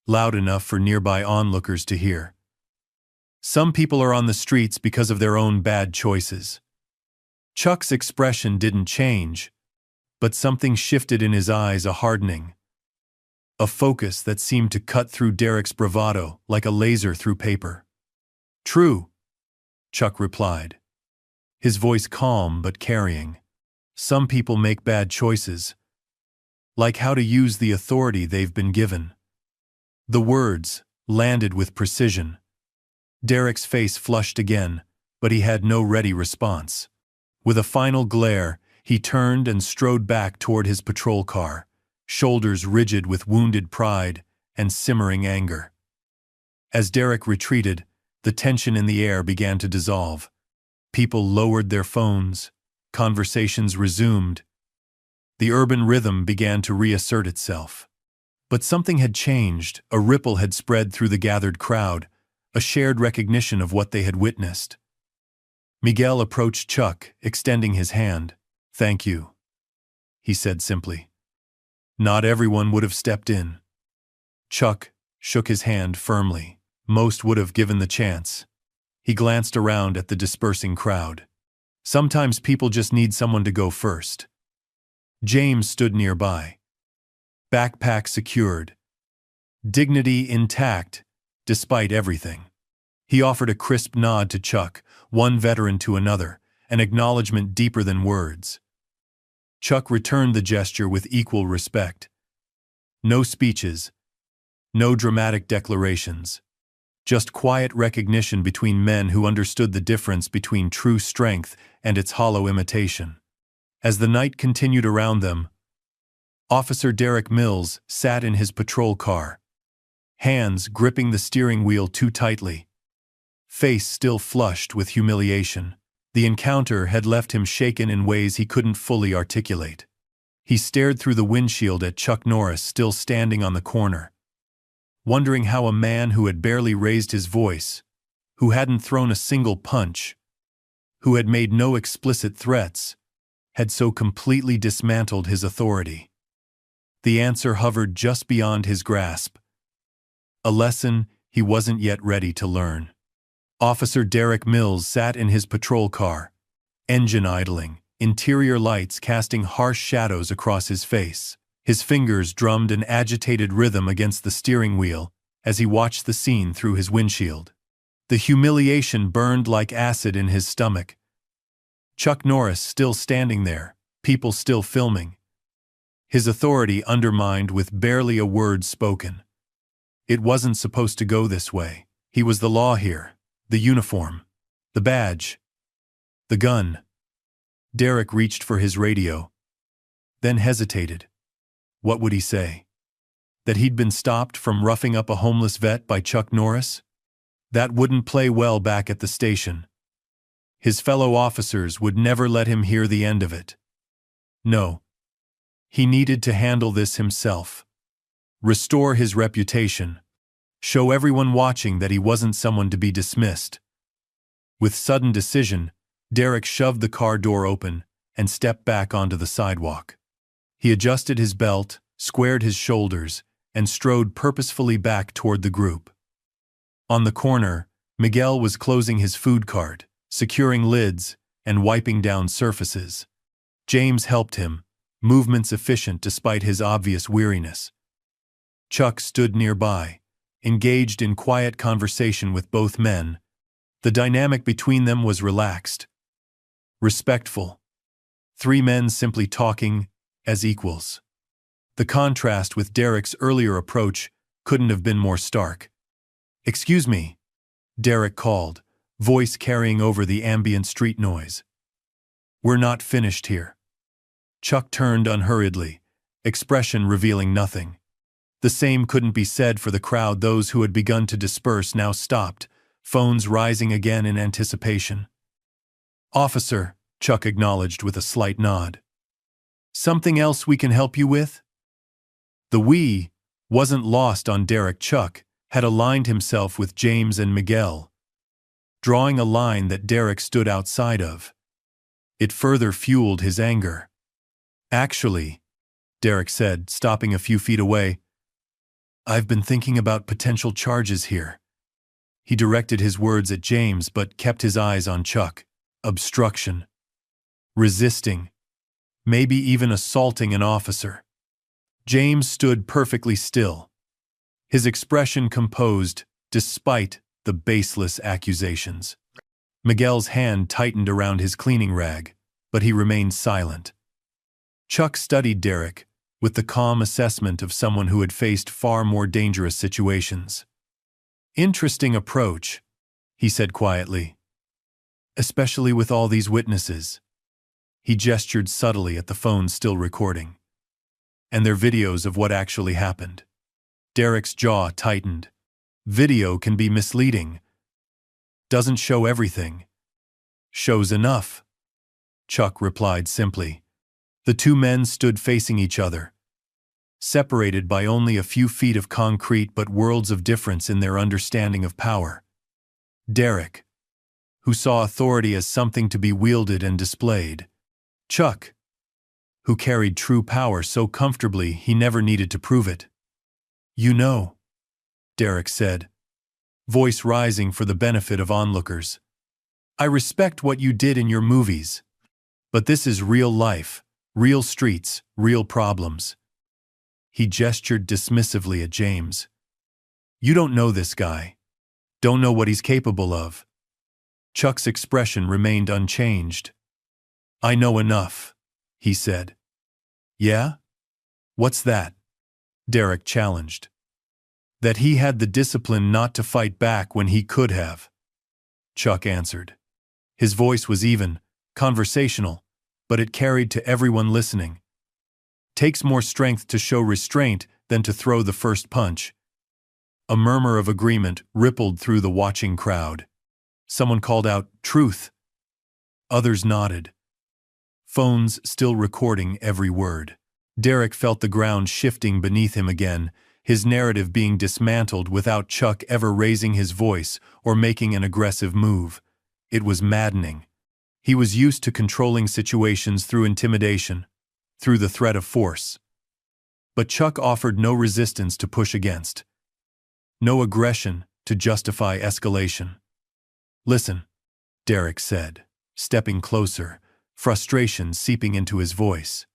loud enough for nearby onlookers to hear. "Some people are on the streets because of their own bad choices." Chuck's expression didn't change, but something shifted in his eyes, a hardening. A focus that seemed to cut through Derek's bravado like a laser through paper. "True," Chuck replied, his voice calm but carrying. "Some people make bad choices, like how to use the authority they've been given." The words landed with precision. Derek's face flushed again, but he had no ready response. With a final glare, he turned and strode back toward his patrol car, shoulders rigid with wounded pride and simmering anger. As Derek retreated, the tension in the air began to dissolve. People lowered their phones, conversations resumed. The urban rhythm began to reassert itself. But something had changed, a ripple had spread through the gathered crowd, a shared recognition of what they had witnessed. Miguel approached Chuck, extending his hand. "Thank you," he said simply. "Not everyone would have stepped in." Chuck shook his hand firmly. Most would have given the chance. He glanced around at the dispersing crowd. Sometimes people just need someone to go first. James stood nearby, backpack secured, dignity intact despite everything. He offered a crisp nod to Chuck, one veteran to another, an acknowledgement deeper than words. Chuck returned the gesture with equal respect. No speeches, no dramatic declarations, just quiet recognition between men who understood the difference between true strength and its hollow imitation. As the night continued around them, Officer Derek Mills sat in his patrol car, hands gripping the steering wheel too tightly, face still flushed with humiliation. The encounter had left him shaken in ways he couldn't fully articulate. He stared through the windshield at Chuck Norris still standing on the corner, wondering how a man who had barely raised his voice, who hadn't thrown a single punch, who had made no explicit threats, had so completely dismantled his authority. The answer hovered just beyond his grasp. A lesson he wasn't yet ready to learn. Officer Derek Mills sat in his patrol car, engine idling, interior lights casting harsh shadows across his face. His fingers drummed an agitated rhythm against the steering wheel as he watched the scene through his windshield. The humiliation burned like acid in his stomach. Chuck Norris still standing there, people still filming. His authority undermined with barely a word spoken. It wasn't supposed to go this way. He was the law here. The uniform, the badge, the gun. Derek reached for his radio, then hesitated. What would he say? That he'd been stopped from roughing up a homeless vet by Chuck Norris? That wouldn't play well back at the station. His fellow officers would never let him hear the end of it. No. He needed to handle this himself. Restore his reputation. Show everyone watching that he wasn't someone to be dismissed. With sudden decision, Derek shoved the car door open and stepped back onto the sidewalk. He adjusted his belt, squared his shoulders, and strode purposefully back toward the group. On the corner, Miguel was closing his food cart, securing lids, and wiping down surfaces. James helped him, movements efficient despite his obvious weariness. Chuck stood nearby, engaged in quiet conversation with both men. The dynamic between them was relaxed, respectful. Three men simply talking as equals. The contrast with Derek's earlier approach couldn't have been more stark. "Excuse me," Derek called, voice carrying over the ambient street noise. "We're not finished here." Chuck turned unhurriedly, expression revealing nothing. The same couldn't be said for the crowd. Those who had begun to disperse now stopped, phones rising again in anticipation. "Officer," Chuck acknowledged with a slight nod. "Something else we can help you with?" The "we" wasn't lost on Derek. Chuck had aligned himself with James and Miguel, drawing a line that Derek stood outside of. It further fueled his anger. Actually, Derek said, stopping a few feet away, I've been thinking about potential charges here. He directed his words at James but kept his eyes on Chuck. Obstruction. Resisting. Maybe even assaulting an officer. James stood perfectly still, his expression composed despite the baseless accusations. Miguel's hand tightened around his cleaning rag, but he remained silent. Chuck studied Derek with the calm assessment of someone who had faced far more dangerous situations. Interesting approach, he said quietly. Especially with all these witnesses. He gestured subtly at the phone still recording. And their videos of what actually happened. Derek's jaw tightened. Video can be misleading. Doesn't show everything. Shows enough. Chuck replied simply. The two men stood facing each other, separated by only a few feet of concrete but worlds of difference in their understanding of power. Derek, who saw authority as something to be wielded and displayed. Chuck, who carried true power so comfortably he never needed to prove it. You know, Derek said, voice rising for the benefit of onlookers. I respect what you did in your movies, but this is real life, real streets, real problems. He gestured dismissively at James. You don't know this guy. Don't know what he's capable of. Chuck's expression remained unchanged. I know enough, he said. Yeah? What's that? Derek challenged. That he had the discipline not to fight back when he could have. Chuck answered. His voice was even, conversational, but it carried to everyone listening. Takes more strength to show restraint than to throw the first punch. A murmur of agreement rippled through the watching crowd. Someone called out, "Truth." Others nodded. Phones still recording every word. Derek felt the ground shifting beneath him again, his narrative being dismantled without Chuck ever raising his voice or making an aggressive move. It was maddening. He was used to controlling situations through intimidation, through the threat of force. But Chuck offered no resistance to push against. No aggression to justify escalation. Listen, Derek said, stepping closer, frustration seeping into his voice.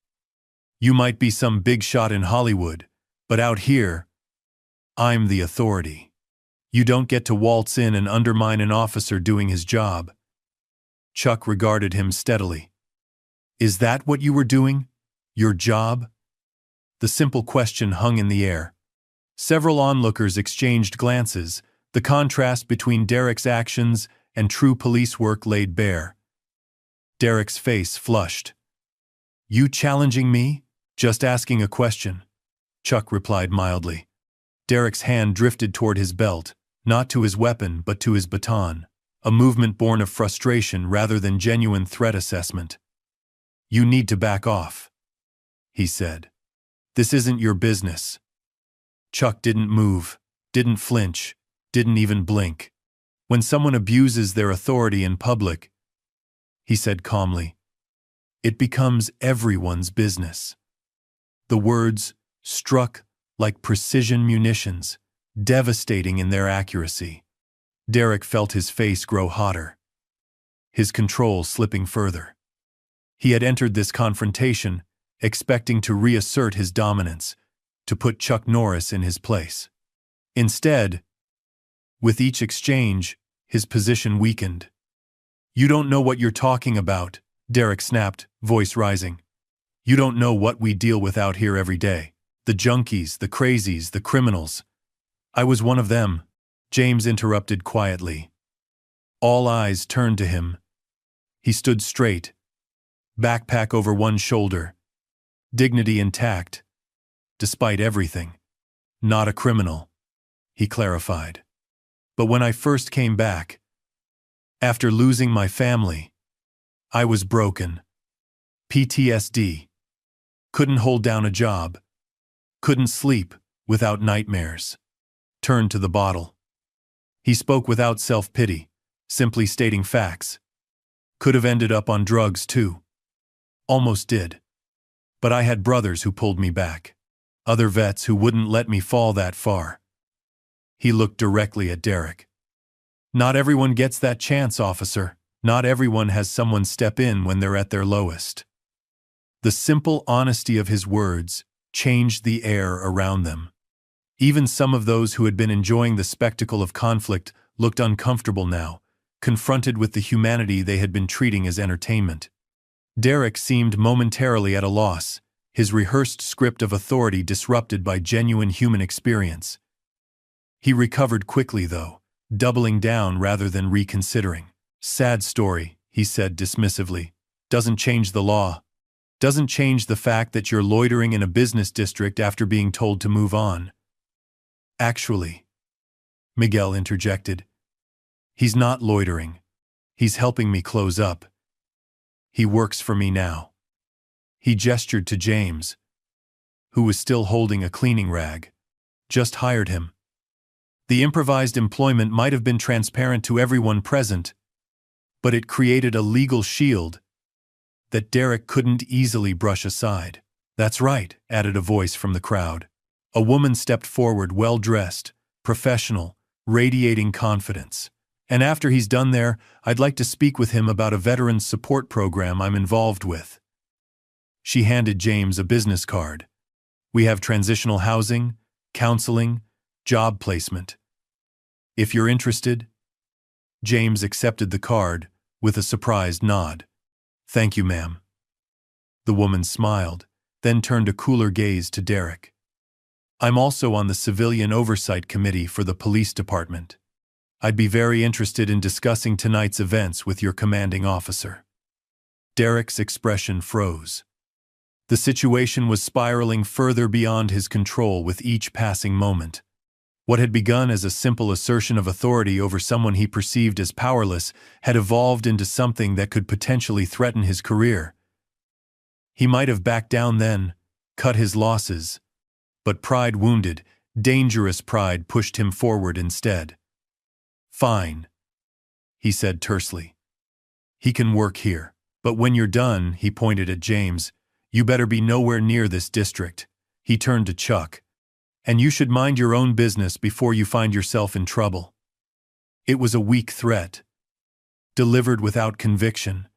You might be some big shot in Hollywood, but out here, I'm the authority. You don't get to waltz in and undermine an officer doing his job. Chuck regarded him steadily. Is that what you were doing? Your job? The simple question hung in the air. Several onlookers exchanged glances, the contrast between Derek's actions and true police work laid bare. Derek's face flushed. You challenging me? Just asking a question, Chuck replied mildly. Derek's hand drifted toward his belt, not to his weapon but to his baton, a movement born of frustration rather than genuine threat assessment. You need to back off, he said. This isn't your business. Chuck didn't move, didn't flinch, didn't even blink. When someone abuses their authority in public, he said calmly, it becomes everyone's business. The words struck like precision munitions, devastating in their accuracy. Derek felt his face grow hotter, his control slipping further. He had entered this confrontation expecting to reassert his dominance, to put Chuck Norris in his place. Instead, with each exchange, his position weakened. You don't know what you're talking about, Derek snapped, voice rising. You don't know what we deal with out here every day. The junkies, the crazies, the criminals. I was one of them, James interrupted quietly. All eyes turned to him. He stood straight, backpack over one shoulder, dignity intact, despite everything. Not a criminal, he clarified. But when I first came back, after losing my family, I was broken. PTSD. Couldn't hold down a job. Couldn't sleep without nightmares. Turned to the bottle. He spoke without self-pity, simply stating facts. Could have ended up on drugs too. Almost did. But I had brothers who pulled me back. Other vets who wouldn't let me fall that far. He looked directly at Derek. Not everyone gets that chance, officer. Not everyone has someone step in when they're at their lowest. The simple honesty of his words changed the air around them. Even some of those who had been enjoying the spectacle of conflict looked uncomfortable now, confronted with the humanity they had been treating as entertainment. Derek seemed momentarily at a loss, his rehearsed script of authority disrupted by genuine human experience. He recovered quickly, though, doubling down rather than reconsidering. Sad story, he said dismissively. Doesn't change the law. Doesn't change the fact that you're loitering in a business district after being told to move on. Actually, Miguel interjected, he's not loitering. He's helping me close up. He works for me now. He gestured to James, who was still holding a cleaning rag. Just hired him. The improvised employment might have been transparent to everyone present, but it created a legal shield that Derek couldn't easily brush aside. That's right, added a voice from the crowd. A woman stepped forward, well-dressed, professional, radiating confidence. And after he's done there, I'd like to speak with him about a veterans support program I'm involved with. She handed James a business card. We have transitional housing, counseling, job placement. If you're interested. James accepted the card with a surprised nod. Thank you, ma'am. The woman smiled, then turned a cooler gaze to Derek. I'm also on the Civilian Oversight Committee for the Police Department. I'd be very interested in discussing tonight's events with your commanding officer. Derek's expression froze. The situation was spiraling further beyond his control with each passing moment. What had begun as a simple assertion of authority over someone he perceived as powerless had evolved into something that could potentially threaten his career. He might have backed down then, cut his losses, but pride wounded, dangerous pride pushed him forward instead. Fine, he said tersely. He can work here, but when you're done, he pointed at James, you better be nowhere near this district. He turned to Chuck. And you should mind your own business before you find yourself in trouble. It was a weak threat, delivered without conviction,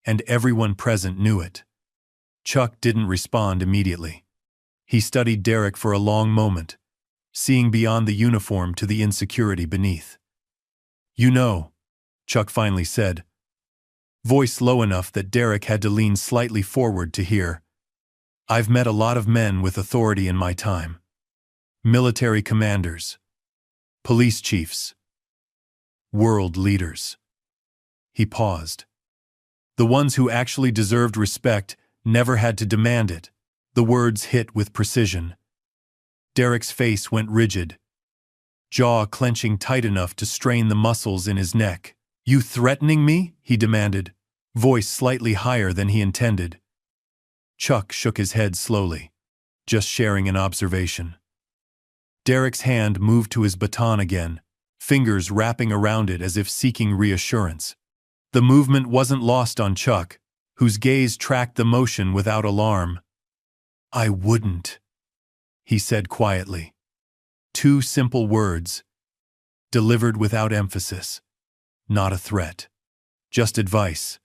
and everyone present knew it. Chuck didn't respond immediately. He studied Derek for a long moment, seeing beyond the uniform to the insecurity beneath. You know, Chuck finally said, voice low enough that Derek had to lean slightly forward to hear, I've met a lot of men with authority in my time. Military commanders, police chiefs, world leaders. He paused. The ones who actually deserved respect never had to demand it. The words hit with precision. Derek's face went rigid, jaw clenching tight enough to strain the muscles in his neck. You threatening me? He demanded, voice slightly higher than he intended. Chuck shook his head slowly, just sharing an observation. Derek's hand moved to his baton again, fingers wrapping around it as if seeking reassurance. The movement wasn't lost on Chuck, whose gaze tracked the motion without alarm. I wouldn't, he said quietly. Two simple words, delivered without emphasis. Not a threat, just advice.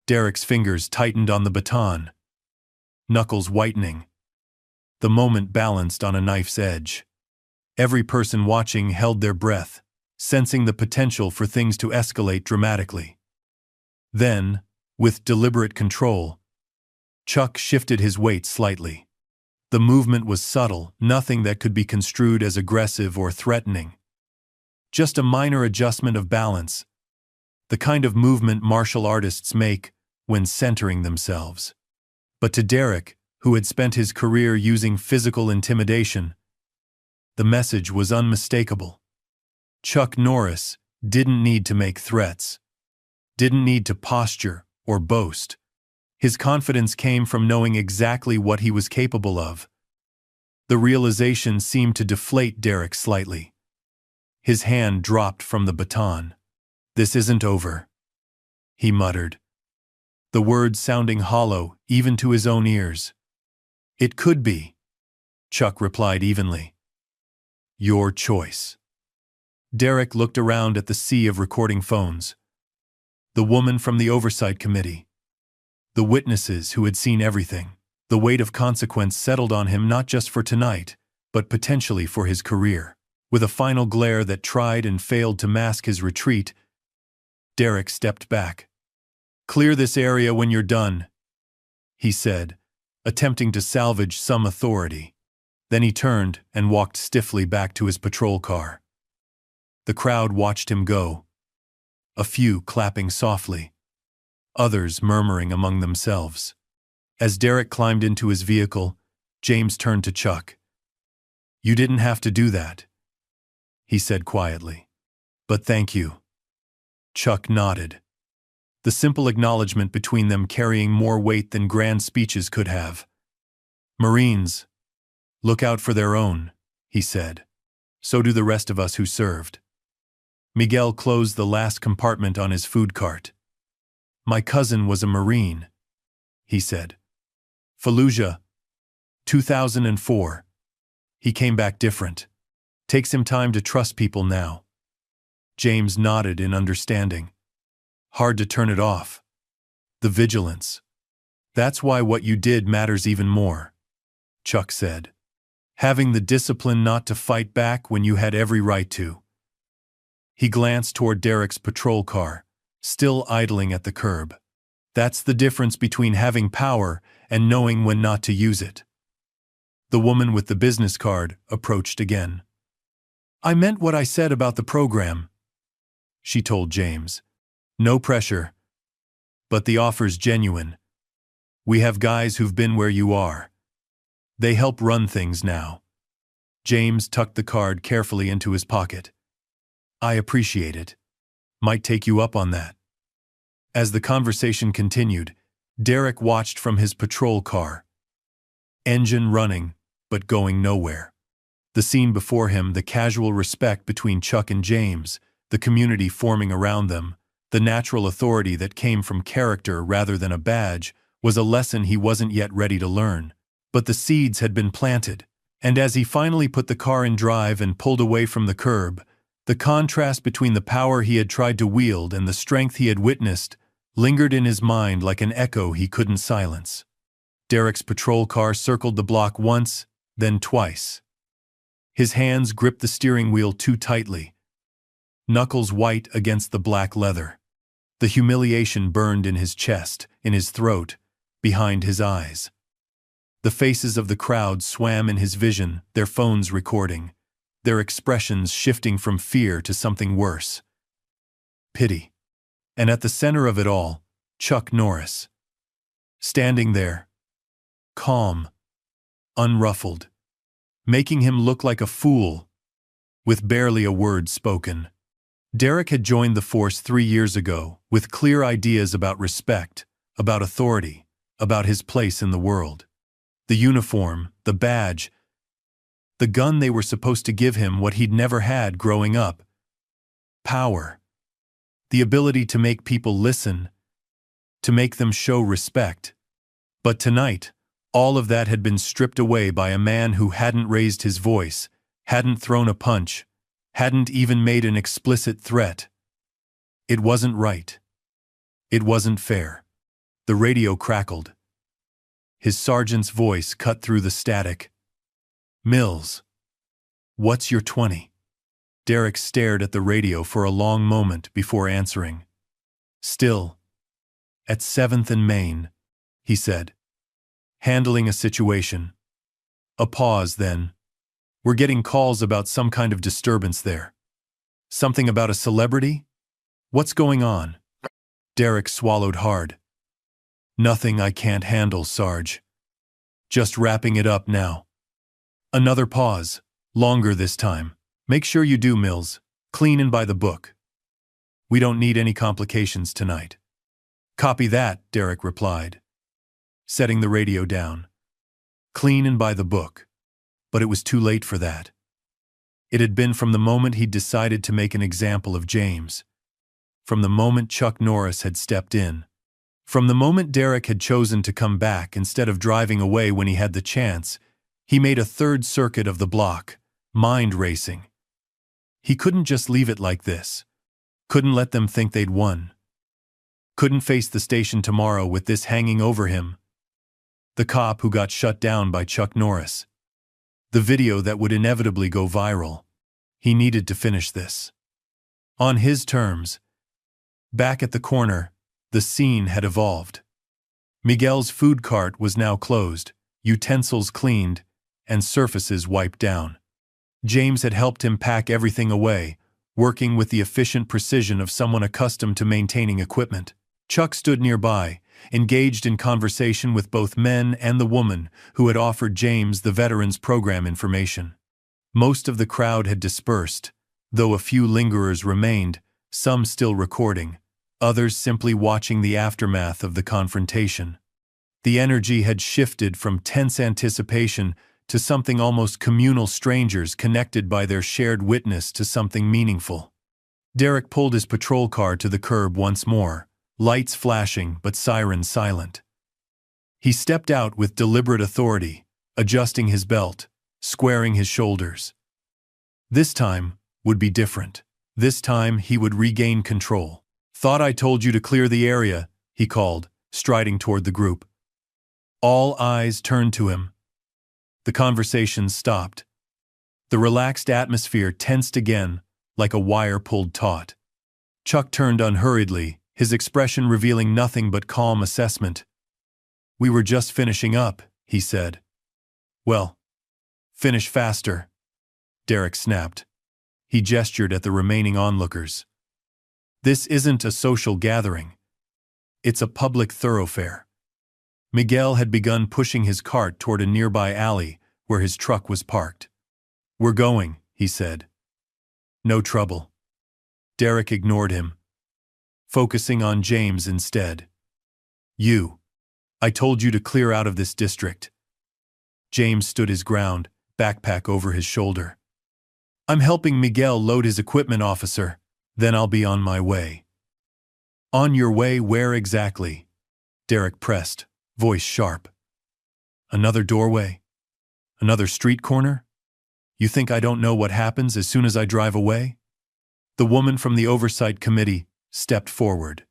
Derek's fingers tightened on the baton, knuckles whitening. The moment balanced on a knife's edge. Every person watching held their breath, sensing the potential for things to escalate dramatically. Then, with deliberate control, Chuck shifted his weight slightly. The movement was subtle, nothing that could be construed as aggressive or threatening. Just a minor adjustment of balance, the kind of movement martial artists make when centering themselves. But to Derek, who had spent his career using physical intimidation, the message was unmistakable. Chuck Norris didn't need to make threats, didn't need to posture or boast. His confidence came from knowing exactly what he was capable of. The realization seemed to deflate Derek slightly. His hand dropped from the baton. This isn't over. he muttered, the words sounding hollow even to his own ears. It could be, Chuck replied evenly. Your choice. Derek looked around at the sea of recording phones. The woman from the oversight committee. The witnesses who had seen everything. The weight of consequence settled on him not just for tonight, but potentially for his career. With a final glare that tried and failed to mask his retreat, Derek stepped back. Clear this area when you're done, he said, attempting to salvage some authority. Then he turned and walked stiffly back to his patrol car. The crowd watched him go, a few clapping softly, others murmuring among themselves. As Derek climbed into his vehicle, James turned to Chuck. You didn't have to do that, he said quietly. But thank you. Chuck nodded. The simple acknowledgement between them carrying more weight than grand speeches could have. Marines, look out for their own, he said. So do the rest of us who served. Miguel closed the last compartment on his food cart. My cousin was a Marine, he said. Fallujah, 2004. He came back different. Takes him time to trust people now. James nodded in understanding. Hard to turn it off. The vigilance. That's why what you did matters even more, Chuck said. Having the discipline not to fight back when you had every right to. He glanced toward Derek's patrol car, still idling at the curb. That's the difference between having power and knowing when not to use it. The woman with the business card approached again. I meant what I said about the program, she told James. No pressure. But the offer's genuine. We have guys who've been where you are. They help run things now. James tucked the card carefully into his pocket. I appreciate it. Might take you up on that. As the conversation continued, Derek watched from his patrol car. Engine running, but going nowhere. The scene before him, the casual respect between Chuck and James, the community forming around them, the natural authority that came from character rather than a badge, was a lesson he wasn't yet ready to learn. But the seeds had been planted, and as he finally put the car in drive and pulled away from the curb, the contrast between the power he had tried to wield and the strength he had witnessed lingered in his mind like an echo he couldn't silence. Derek's patrol car circled the block once, then twice. His hands gripped the steering wheel too tightly, knuckles white against the black leather. The humiliation burned in his chest, in his throat, behind his eyes. The faces of the crowd swam in his vision, their phones recording, their expressions shifting from fear to something worse. Pity. And at the center of it all, Chuck Norris. Standing there, calm, unruffled, making him look like a fool, with barely a word spoken. Derek had joined the force 3 years ago, with clear ideas about respect, about authority, about his place in the world. The uniform, the badge, the gun they were supposed to give him what he'd never had growing up. Power. The ability to make people listen, to make them show respect. But tonight, all of that had been stripped away by a man who hadn't raised his voice, hadn't thrown a punch, hadn't even made an explicit threat. It wasn't right. It wasn't fair. The radio crackled. His sergeant's voice cut through the static. Mills. What's your 20? Derek stared at the radio for a long moment before answering. Still. At 7th and Main, he said. Handling a situation. A pause then. We're getting calls about some kind of disturbance there. Something about a celebrity? What's going on? Derek swallowed hard. Nothing I can't handle, Sarge. Just wrapping it up now. Another pause, longer this time. Make sure you do, Mills. Clean and by the book. We don't need any complications tonight. Copy that, Derek replied, setting the radio down. Clean and by the book. But it was too late for that. It had been from the moment he'd decided to make an example of James. from the moment Chuck Norris had stepped in. From the moment Derek had chosen to come back instead of driving away when he had the chance, he made a third circuit of the block, mind racing. He couldn't just leave it like this. Couldn't let them think they'd won. Couldn't face the station tomorrow with this hanging over him. The cop who got shut down by Chuck Norris. The video that would inevitably go viral. He needed to finish this. On his terms. Back at the corner, the scene had evolved. Miguel's food cart was now closed, utensils cleaned, and surfaces wiped down. James had helped him pack everything away, working with the efficient precision of someone accustomed to maintaining equipment. Chuck stood nearby, engaged in conversation with both men and the woman who had offered James the veterans program information. Most of the crowd had dispersed, though a few lingerers remained, some still recording, others simply watching the aftermath of the confrontation. The energy had shifted from tense anticipation to something almost communal, strangers connected by their shared witness to something meaningful. Derek pulled his patrol car to the curb once more, lights flashing but sirens silent. He stepped out with deliberate authority, adjusting his belt, squaring his shoulders. This time would be different. This time he would regain control. "Thought I told you to clear the area," he called, striding toward the group. All eyes turned to him. The conversation stopped. The relaxed atmosphere tensed again, like a wire pulled taut. Chuck turned unhurriedly, his expression revealing nothing but calm assessment. "We were just finishing up," he said. "Well, finish faster," Derek snapped. He gestured at the remaining onlookers. "This isn't a social gathering. It's a public thoroughfare." Miguel had begun pushing his cart toward a nearby alley where his truck was parked. "We're going," he said. "No trouble." Derek ignored him, focusing on James instead. I told you to clear out of this district." James stood his ground, backpack over his shoulder. "I'm helping Miguel load his equipment, officer. Then I'll be on my way." "On your way where exactly?" Derek pressed, voice sharp. "Another doorway? Another street corner? You think I don't know what happens as soon as I drive away?" The woman from the oversight committee stepped forward.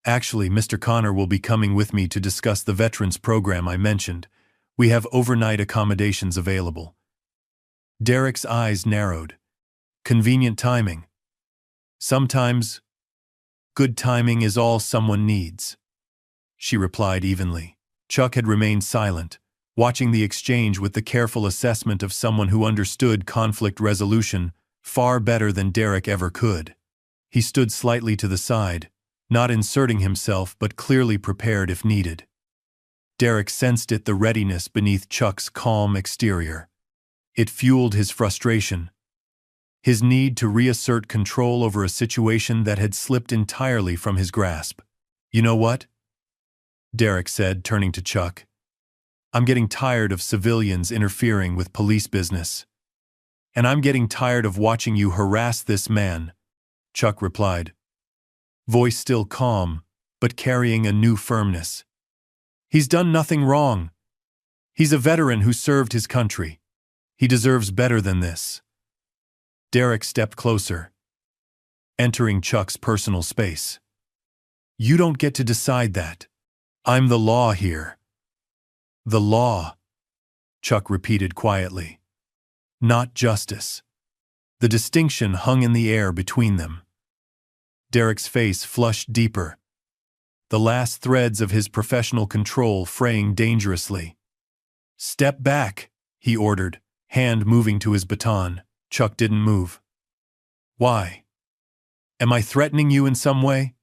"Actually, Mr. Connor will be coming with me to discuss the veterans program I mentioned. We have overnight accommodations available." Derek's eyes narrowed. Convenient timing. Sometimes, good timing is all someone needs, she replied evenly. Chuck had remained silent, watching the exchange with the careful assessment of someone who understood conflict resolution far better than Derek ever could. He stood slightly to the side, not inserting himself but clearly prepared if needed. Derek sensed it, the readiness beneath Chuck's calm exterior. It fueled his frustration, his need to reassert control over a situation that had slipped entirely from his grasp. "You know what?" Derek said, turning to Chuck. "I'm getting tired of civilians interfering with police business. And I'm getting tired of watching you harass this man," Chuck replied, voice still calm, but carrying a new firmness. "He's done nothing wrong. He's a veteran who served his country. He deserves better than this." Derek stepped closer, entering Chuck's personal space. "You don't get to decide that. I'm the law here." "The law," Chuck repeated quietly. "Not justice." The distinction hung in the air between them. Derek's face flushed deeper, the last threads of his professional control fraying dangerously. "Step back," he ordered, hand moving to his baton. Chuck didn't move. "Why? Am I threatening you in some way?"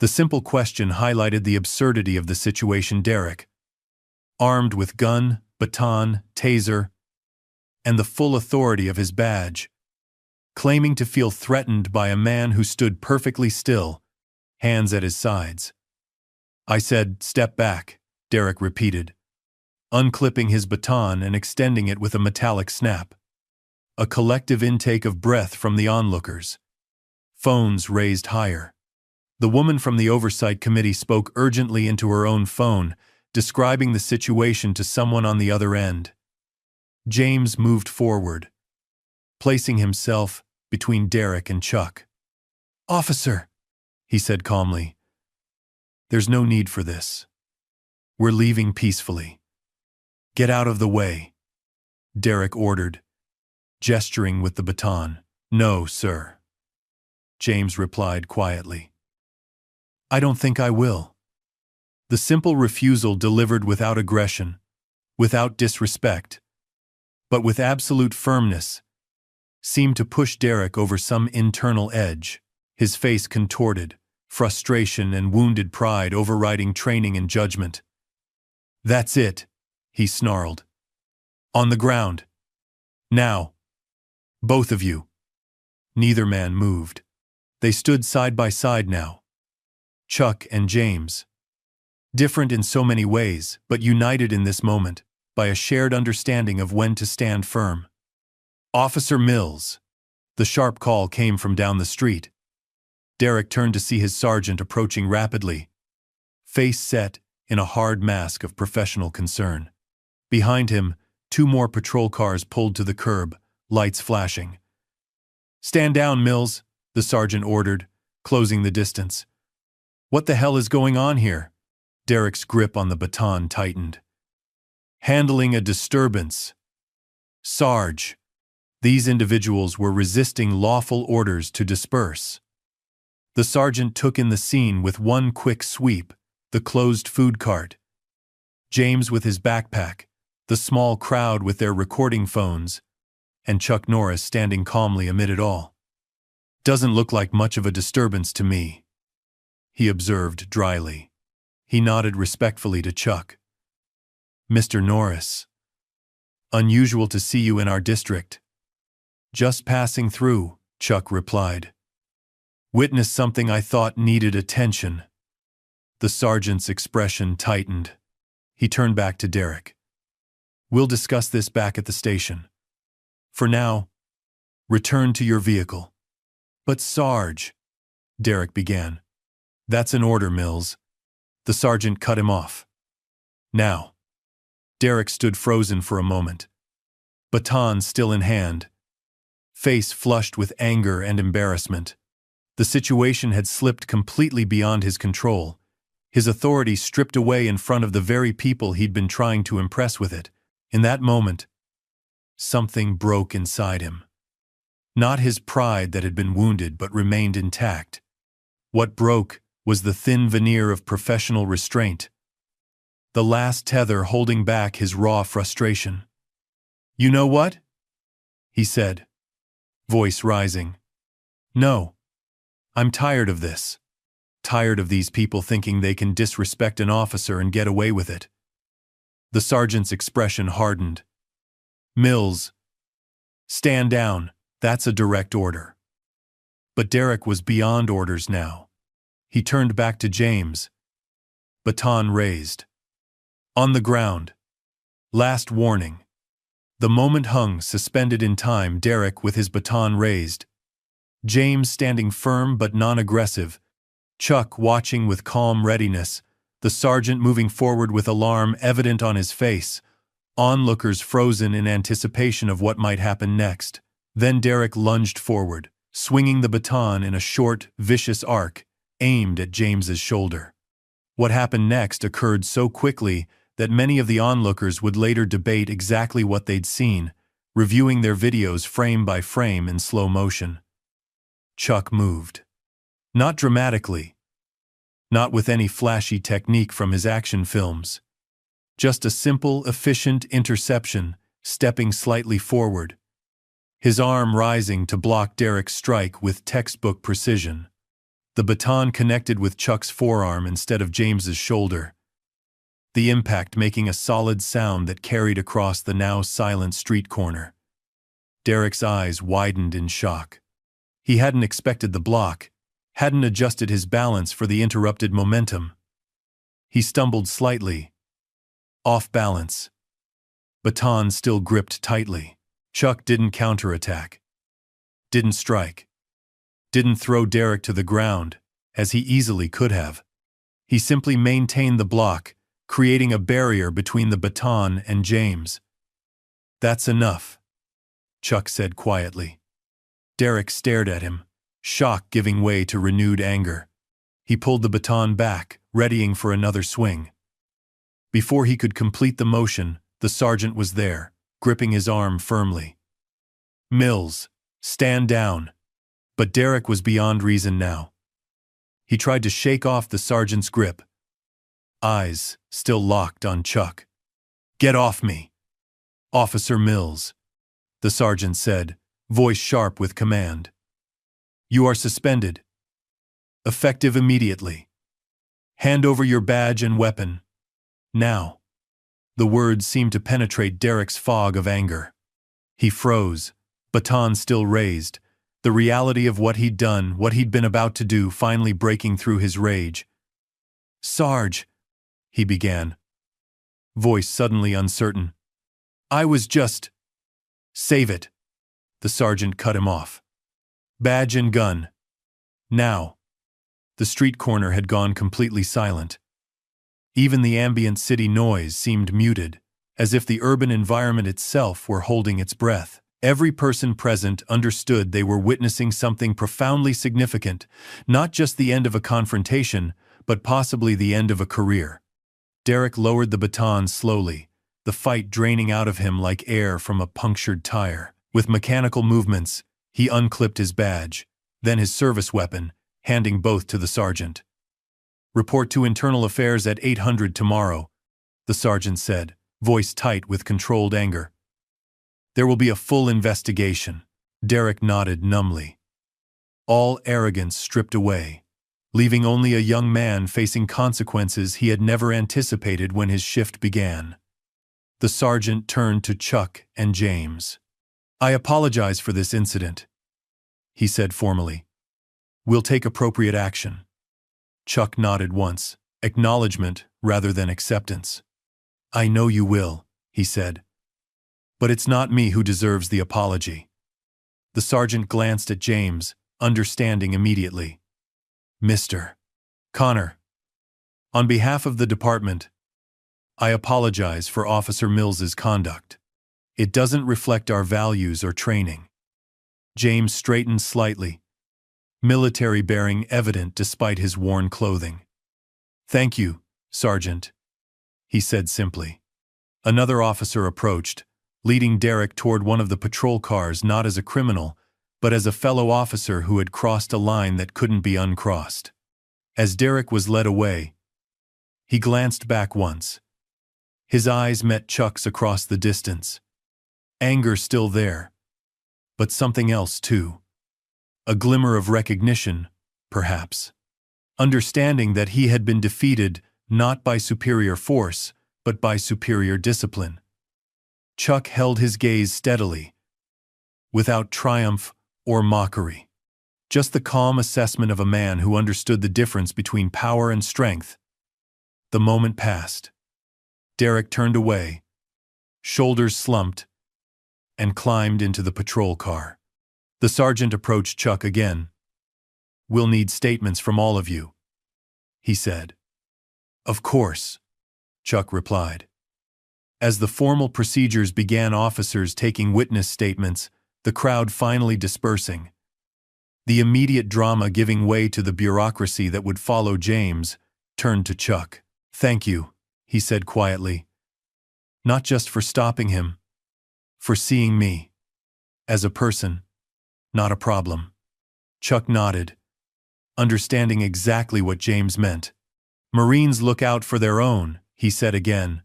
The simple question highlighted the absurdity of the situation. Derek, armed with gun, baton, taser, and the full authority of his badge, claiming to feel threatened by a man who stood perfectly still, hands at his sides. "I said, step back," Derek repeated, unclipping his baton and extending it with a metallic snap. A collective intake of breath from the onlookers. Phones raised higher. The woman from the oversight committee spoke urgently into her own phone, describing the situation to someone on the other end. James moved forward, placing himself between Derek and Chuck. "Officer," he said calmly, "there's no need for this. We're leaving peacefully. Get out of the way," Derek ordered, gesturing with the baton. "No, sir," James replied quietly. "I don't think I will." The simple refusal delivered without aggression, without disrespect, but with absolute firmness, seemed to push Derek over some internal edge, his face contorted, frustration and wounded pride overriding training and judgment. "That's it," he snarled. "On the ground. Now. Both of you." Neither man moved. They stood side by side now. Chuck and James. Different in so many ways, but united in this moment by a shared understanding of when to stand firm. "Officer Mills." The sharp call came from down the street. Derek turned to see his sergeant approaching rapidly, face set in a hard mask of professional concern. Behind him, 2 more patrol cars pulled to the curb, lights flashing. "Stand down, Mills," the sergeant ordered, closing the distance. "What the hell is going on here?" Derek's grip on the baton tightened. "Handling a disturbance. Sarge." These individuals were resisting lawful orders to disperse. The sergeant took in the scene with one quick sweep, the closed food cart. James with his backpack, the small crowd with their recording phones, and Chuck Norris standing calmly amid it all. "Doesn't look like much of a disturbance to me," he observed dryly. He nodded respectfully to Chuck. "Mr. Norris. Unusual to see you in our district." "Just passing through," Chuck replied. "Witnessed something I thought needed attention." The sergeant's expression tightened. He turned back to Derek. "We'll discuss this back at the station. For now, return to your vehicle." "But Sarge," Derek began. "That's an order, Mills." The sergeant cut him off. "Now." Derek stood frozen for a moment, baton still in hand, face flushed with anger and embarrassment. The situation had slipped completely beyond his control, his authority stripped away in front of the very people he'd been trying to impress with it. In that moment, something broke inside him. Not his pride that had been wounded but remained intact. What broke was the thin veneer of professional restraint, the last tether holding back his raw frustration. "You know what?" he said, voice rising. "No. I'm tired of this. Tired of these people thinking they can disrespect an officer and get away with it." The sergeant's expression hardened. "Mills, stand down. That's a direct order." But Derek was beyond orders now. He turned back to James, baton raised. "On the ground. Last warning." The moment hung suspended in time, Derek with his baton raised, James standing firm but non-aggressive, Chuck watching with calm readiness, the sergeant moving forward with alarm evident on his face, onlookers frozen in anticipation of what might happen next. Then Derek lunged forward, swinging the baton in a short, vicious arc, aimed at James's shoulder. What happened next occurred so quickly that many of the onlookers would later debate exactly what they'd seen, reviewing their videos frame by frame in slow motion. Chuck moved. Not dramatically. Not with any flashy technique from his action films. Just a simple, efficient interception, stepping slightly forward, his arm rising to block Derek's strike with textbook precision. The baton connected with Chuck's forearm instead of James's shoulder, the impact making a solid sound that carried across the now silent street corner. Derek's eyes widened in shock. He hadn't expected the block, hadn't adjusted his balance for the interrupted momentum. He stumbled slightly, off balance. Baton still gripped tightly. Chuck didn't counterattack, didn't strike, didn't throw Derek to the ground. as he easily could have. He simply maintained the block, creating a barrier between the baton and James. "That's enough," Chuck said quietly. Derek stared at him, shock giving way to renewed anger. He pulled the baton back, readying for another swing. Before he could complete the motion, the sergeant was there, gripping his arm firmly. "Mills, stand down." But Derek was beyond reason now. He tried to shake off the sergeant's grip, eyes still locked on Chuck. "Get off me, Officer Mills," the sergeant said, voice sharp with command. "You are suspended. Effective immediately. Hand over your badge and weapon. Now." The words seemed to penetrate Derek's fog of anger. He froze, baton still raised, the reality of what he'd done, what he'd been about to do, finally breaking through his rage. "Sarge," he began, voice suddenly uncertain. "I was just—" "Save it," the sergeant cut him off. "Badge and gun. Now." The street corner had gone completely silent. Even the ambient city noise seemed muted, as if the urban environment itself were holding its breath. Every person present understood they were witnessing something profoundly significant, not just the end of a confrontation, but possibly the end of a career. Derek lowered the baton slowly, the fight draining out of him like air from a punctured tire. With mechanical movements, he unclipped his badge, then his service weapon, handing both to the sergeant. "Report to Internal Affairs at 800 tomorrow," the sergeant said, voice tight with controlled anger. "There will be a full investigation." Derek nodded numbly. All arrogance stripped away, leaving only a young man facing consequences he had never anticipated when his shift began. The sergeant turned to Chuck and James. "I apologize for this incident," he said formally. "We'll take appropriate action." Chuck nodded once, acknowledgement rather than acceptance. "I know you will," he said. "But it's not me who deserves the apology." The sergeant glanced at James, understanding immediately. "Mr. Connor, on behalf of the department, I apologize for Officer Mills's conduct. It doesn't reflect our values or training." James straightened slightly, military bearing evident despite his worn clothing. "Thank you, Sergeant," he said simply. Another officer approached, leading Derek toward one of the patrol cars not as a criminal, but as a fellow officer who had crossed a line that couldn't be uncrossed. As Derek was led away, he glanced back once. His eyes met Chuck's across the distance. Anger still there, but something else too. A glimmer of recognition, perhaps. Understanding that he had been defeated not by superior force, but by superior discipline. Chuck held his gaze steadily, without triumph or mockery. Just the calm assessment of a man who understood the difference between power and strength. The moment passed. Derek turned away, shoulders slumped, and climbed into the patrol car. The sergeant approached Chuck again. "We'll need statements from all of you," he said. "Of course," Chuck replied. As the formal procedures began, officers taking witness statements, the crowd finally dispersing. The immediate drama giving way to the bureaucracy that would follow. James turned to Chuck. "Thank you," he said quietly. "Not just for stopping him, for seeing me as a person, not a problem." Chuck nodded, understanding exactly what James meant. "Marines look out for their own," he said again.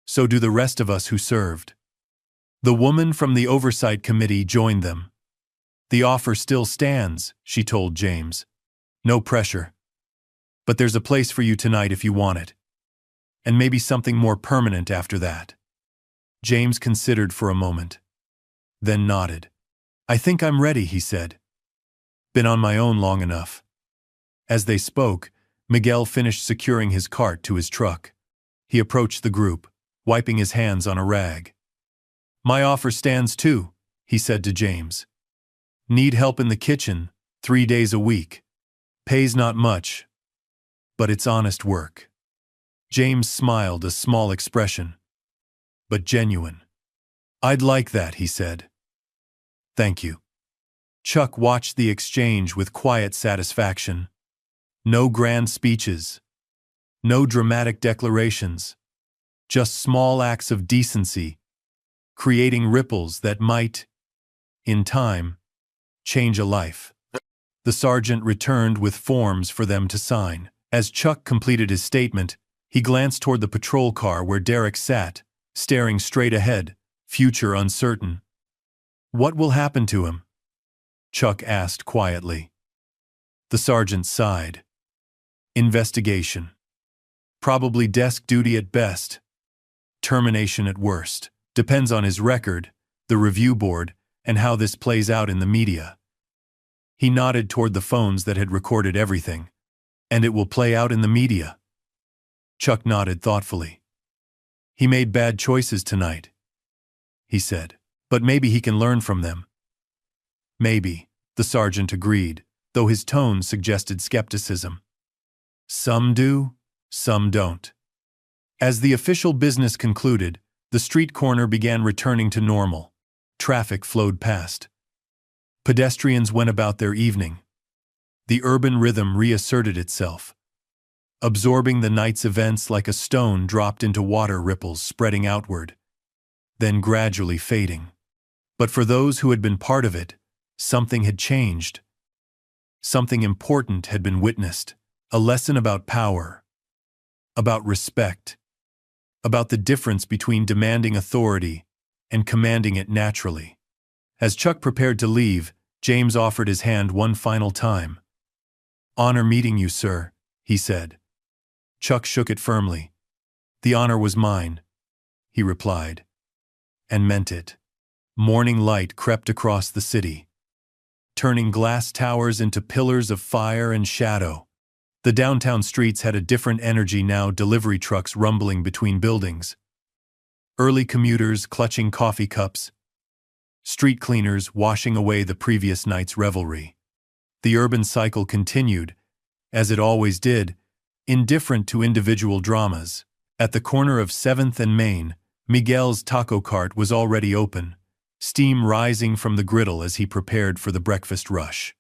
"So do the rest of us who served." The woman from the oversight committee joined them. "The offer still stands," she told James. "No pressure. But there's a place for you tonight if you want it. And maybe something more permanent after that." James considered for a moment, then nodded. "I think I'm ready," he said. "Been on my own long enough." As they spoke, Miguel finished securing his cart to his truck. He approached the group, wiping his hands on a rag. "My offer stands too," he said to James. "Need help in the kitchen, 3 days a week." Pays not much, but it's honest work. James smiled, a small expression, but genuine. I'd like that, he said. Thank you. Chuck watched the exchange with quiet satisfaction. No grand speeches. No dramatic declarations. Just small acts of decency, creating ripples that might, in time, change a life. The sergeant returned with forms for them to sign. As Chuck completed his statement, he glanced toward the patrol car where Derek sat, staring straight ahead, future uncertain. What will happen to him? Chuck asked quietly. The sergeant sighed. Investigation. Probably desk duty at best. Termination at worst. Depends on his record, the review board, and how this plays out in the media. He nodded toward the phones that had recorded everything. And it will play out in the media. Chuck nodded thoughtfully. He made bad choices tonight, he said, but maybe he can learn from them. Maybe, the sergeant agreed, though his tone suggested skepticism. Some do, some don't. As the official business concluded, the street corner began returning to normal. Traffic flowed past. Pedestrians went about their evening. The urban rhythm reasserted itself, absorbing the night's events like a stone dropped into water ripples spreading outward, then gradually fading. But for those who had been part of it, something had changed. Something important had been witnessed, a lesson about power, about respect, about the difference between demanding authority and commanding it naturally. As Chuck prepared to leave, James offered his hand one final time. Honor meeting you, sir, he said. Chuck shook it firmly. The honor was mine, he replied, and meant it. Morning light crept across the city, turning glass towers into pillars of fire and shadow. The downtown streets had a different energy now, delivery trucks rumbling between buildings, early commuters clutching coffee cups, street cleaners washing away the previous night's revelry. The urban cycle continued, as it always did, indifferent to individual dramas. At the corner of 7th and Main, Miguel's taco cart was already open, steam rising from the griddle as he prepared for the breakfast rush.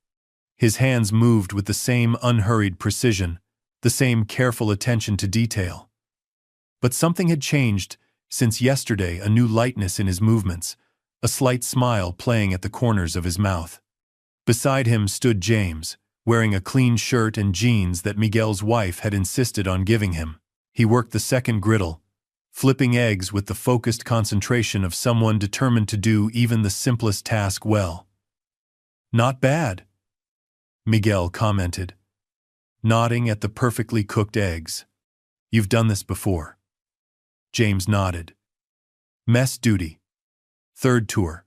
His hands moved with the same unhurried precision, the same careful attention to detail. But something had changed since yesterday, a new lightness in his movements, a slight smile playing at the corners of his mouth. Beside him stood James, wearing a clean shirt and jeans that Miguel's wife had insisted on giving him. He worked the second griddle, flipping eggs with the focused concentration of someone determined to do even the simplest task well. Not bad, Miguel commented, nodding at the perfectly cooked eggs. You've done this before. James nodded. Mess duty. Third tour.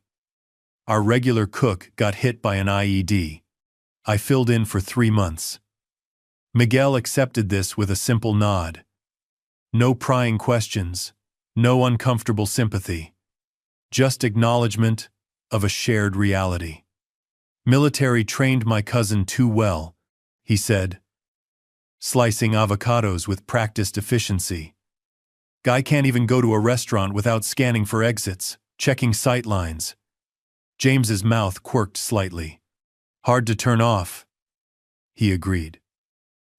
Our regular cook got hit by an IED. I filled in for 3 months. Miguel accepted this with a simple nod. No prying questions, no uncomfortable sympathy. Just acknowledgement of a shared reality. Military trained my cousin too well, he said, slicing avocados with practiced efficiency. Guy can't even go to a restaurant without scanning for exits, checking sight lines. James's mouth quirked slightly. Hard to turn off, he agreed.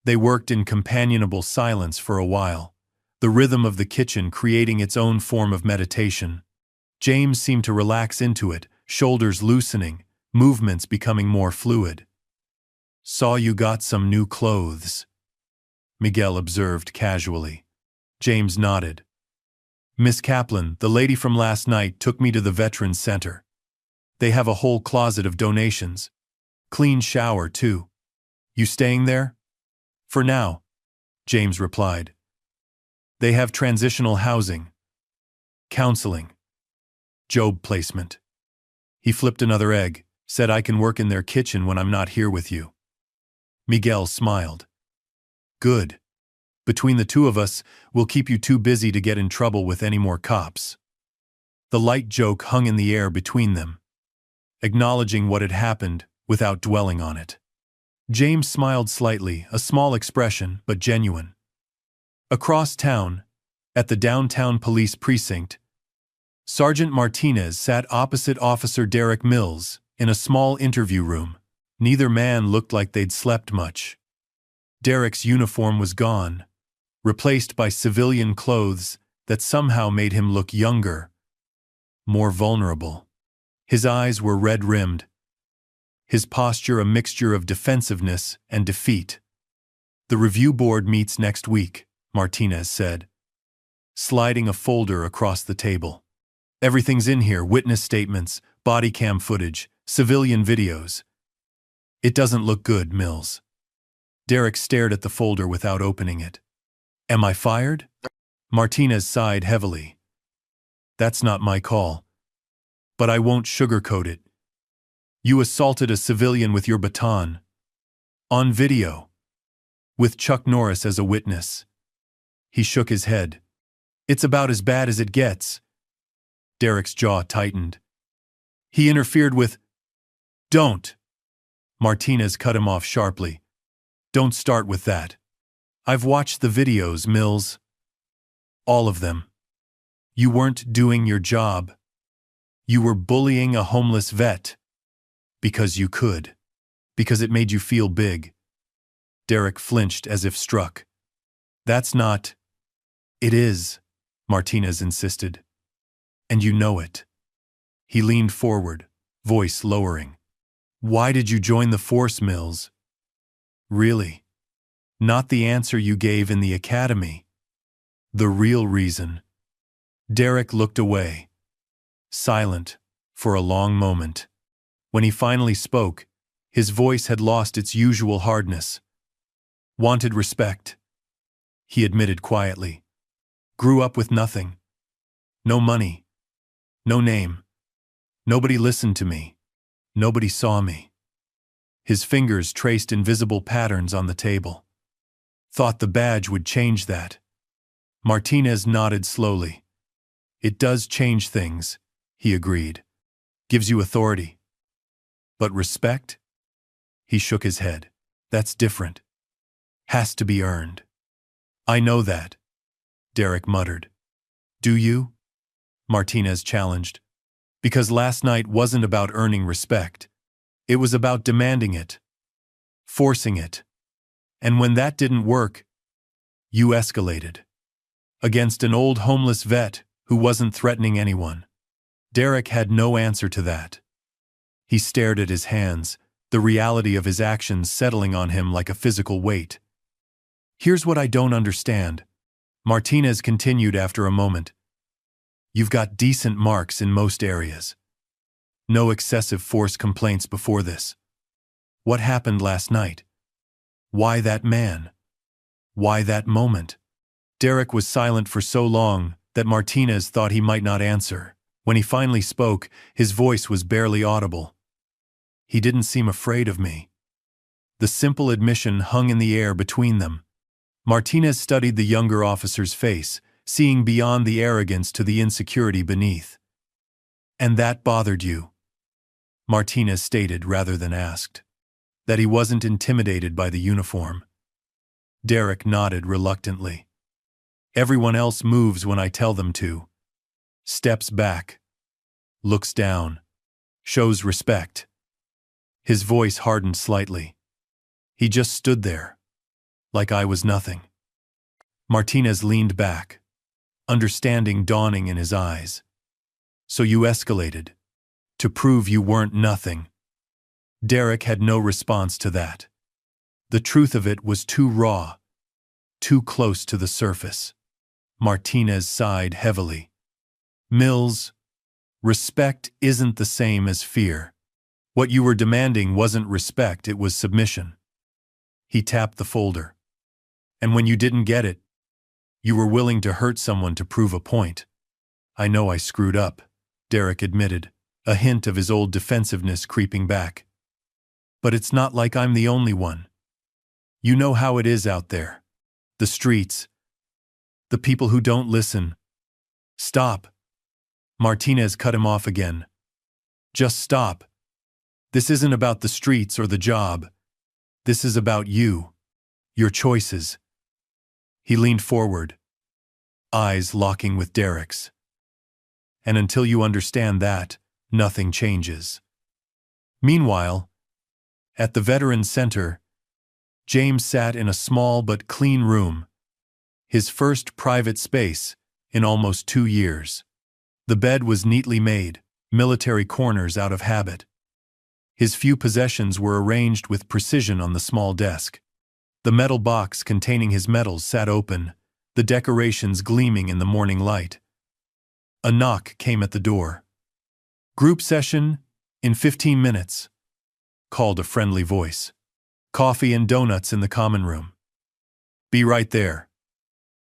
They worked in companionable silence for a while, the rhythm of the kitchen creating its own form of meditation. James seemed to relax into it, shoulders loosening, movements becoming more fluid. Saw you got some new clothes, Miguel observed casually. James nodded. Miss Kaplan, the lady from last night, took me to the Veterans Center. They have a whole closet of donations. Clean shower, too. You staying there? For now, James replied. They have transitional housing, counseling, job placement. He flipped another egg, said I can work in their kitchen when I'm not here with you. Miguel smiled. Good. Between the two of us, we'll keep you too busy to get in trouble with any more cops. The light joke hung in the air between them, acknowledging what had happened without dwelling on it. James smiled slightly, a small expression, but genuine. Across town, at the downtown police precinct, Sergeant Martinez sat opposite Officer Derek Mills in a small interview room. Neither man looked like they'd slept much. Derek's uniform was gone, replaced by civilian clothes that somehow made him look younger, more vulnerable. His eyes were red-rimmed, his posture a mixture of defensiveness and defeat. "The review board meets next week," Martinez said, sliding a folder across the table. "Everything's in here: witness statements, body cam footage, civilian videos." "It doesn't look good, Mills." Derek stared at the folder without opening it. "Am I fired?" Martinez sighed heavily. "That's not my call. But I won't sugarcoat it. You assaulted a civilian with your baton. On video. With Chuck Norris as a witness." He shook his head. "It's about as bad as it gets." Derek's jaw tightened. "He interfered with—" "Don't!" Martinez cut him off sharply. "Don't start with that. I've watched the videos, Mills. All of them. You weren't doing your job. You were bullying a homeless vet. Because you could. Because it made you feel big." Derek flinched as if struck. "That's not—" "It is," Martinez insisted. "And you know it." He leaned forward, voice lowering. "Why did you join the force, Mills? Really? Not the answer you gave in the academy. The real reason." Derek looked away, silent, for a long moment. When he finally spoke, his voice had lost its usual hardness. "Wanted respect," he admitted quietly. "Grew up with nothing. No money. No name. Nobody listened to me. Nobody saw me." His fingers traced invisible patterns on the table. "Thought the badge would change that." Martinez nodded slowly. "It does change things," he agreed. "Gives you authority. But respect?" He shook his head. "That's different. Has to be earned." "I know that," Derek muttered. "Do you?" Martinez challenged. "Because last night wasn't about earning respect. It was about demanding it. Forcing it. And when that didn't work, you escalated. Against an old homeless vet who wasn't threatening anyone." Derek had no answer to that. He stared at his hands, the reality of his actions settling on him like a physical weight. "Here's what I don't understand," Martinez continued after a moment. "You've got decent marks in most areas. No excessive force complaints before this. What happened last night? Why that man? Why that moment?" Derek was silent for so long that Martinez thought he might not answer. When he finally spoke, his voice was barely audible. "He didn't seem afraid of me." The simple admission hung in the air between them. Martinez studied the younger officer's face, seeing beyond the arrogance to the insecurity beneath. "And that bothered you?" Martinez stated rather than asked. That he wasn't intimidated by the uniform. Derek nodded reluctantly. "Everyone else moves when I tell them to. Steps back. Looks down. Shows respect." His voice hardened slightly. "He just stood there. Like I was nothing." Martinez leaned back, understanding dawning in his eyes. "So you escalated. To prove you weren't nothing." Derek had no response to that. The truth of it was too raw, too close to the surface. Martinez sighed heavily. "Mills, respect isn't the same as fear. What you were demanding wasn't respect, it was submission." He tapped the folder. "And when you didn't get it, you were willing to hurt someone to prove a point." "I know I screwed up," Derek admitted, a hint of his old defensiveness creeping back. "But it's not like I'm the only one. You know how it is out there. The streets. The people who don't listen." "Stop." Martinez cut him off again. "Just stop. This isn't about the streets or the job. This is about you, your choices. He leaned forward, eyes locking with Derek's. And until you understand that, nothing changes. Meanwhile, at the Veterans Center, James sat in a small but clean room, his first private space in almost 2 years. The bed was neatly made, military corners out of habit. His few possessions were arranged with precision on the small desk. The metal box containing his medals sat open, the decorations gleaming in the morning light. A knock came at the door. "Group session in 15 minutes, called a friendly voice. "Coffee and donuts in the common room." "Be right there,"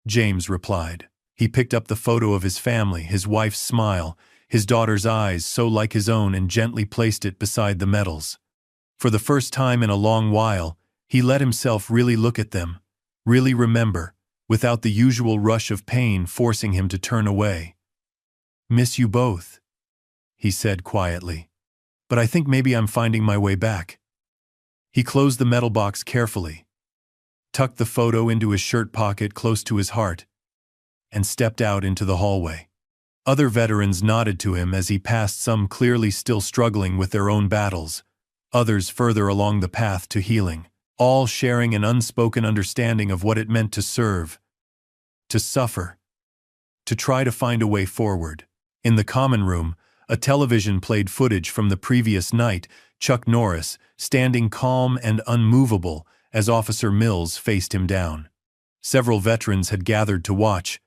James replied. He picked up the photo of his family, his wife's smile, his daughter's eyes so like his own, and gently placed it beside the medals. For the first time in a long while, he let himself really look at them, really remember, without the usual rush of pain forcing him to turn away. "Miss you both," he said quietly. "But I think maybe I'm finding my way back." He closed the metal box carefully, tucked the photo into his shirt pocket close to his heart, and stepped out into the hallway. Other veterans nodded to him as he passed, some clearly still struggling with their own battles, others further along the path to healing, all sharing an unspoken understanding of what it meant to serve, to suffer, to try to find a way forward. In the common room, a television played footage from the previous night, Chuck Norris standing calm and unmovable as Officer Mills faced him down. Several veterans had gathered to watch,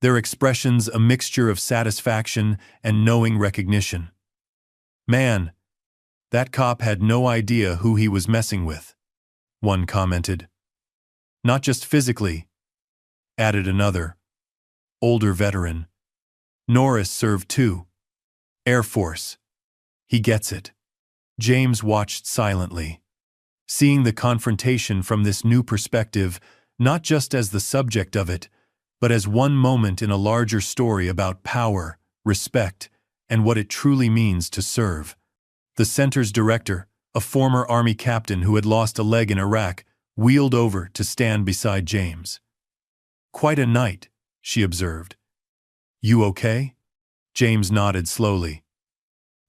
their expressions a mixture of satisfaction and knowing recognition. "Man, that cop had no idea who he was messing with," one commented. "Not just physically," added another, older veteran. "Norris served too. Air Force. He gets it." James watched silently, seeing the confrontation from this new perspective, not just as the subject of it, but as one moment in a larger story about power, respect, and what it truly means to serve. The center's director, a former Army captain who had lost a leg in Iraq, wheeled over to stand beside James. "Quite a night," she observed. "You okay?" James nodded slowly.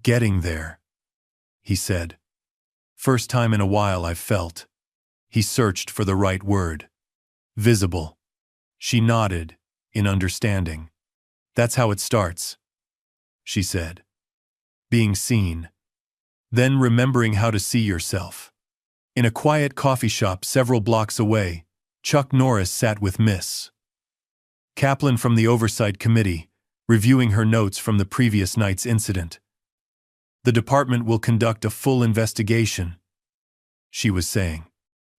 "Getting there," he said. "First time in a while I've felt." He searched for the right word. "Visible." She nodded, in understanding. "That's how it starts," she said. "Being seen. Then remembering how to see yourself." In a quiet coffee shop several blocks away, Chuck Norris sat with Miss Kaplan from the Oversight Committee, reviewing her notes from the previous night's incident. "The department will conduct a full investigation," she was saying.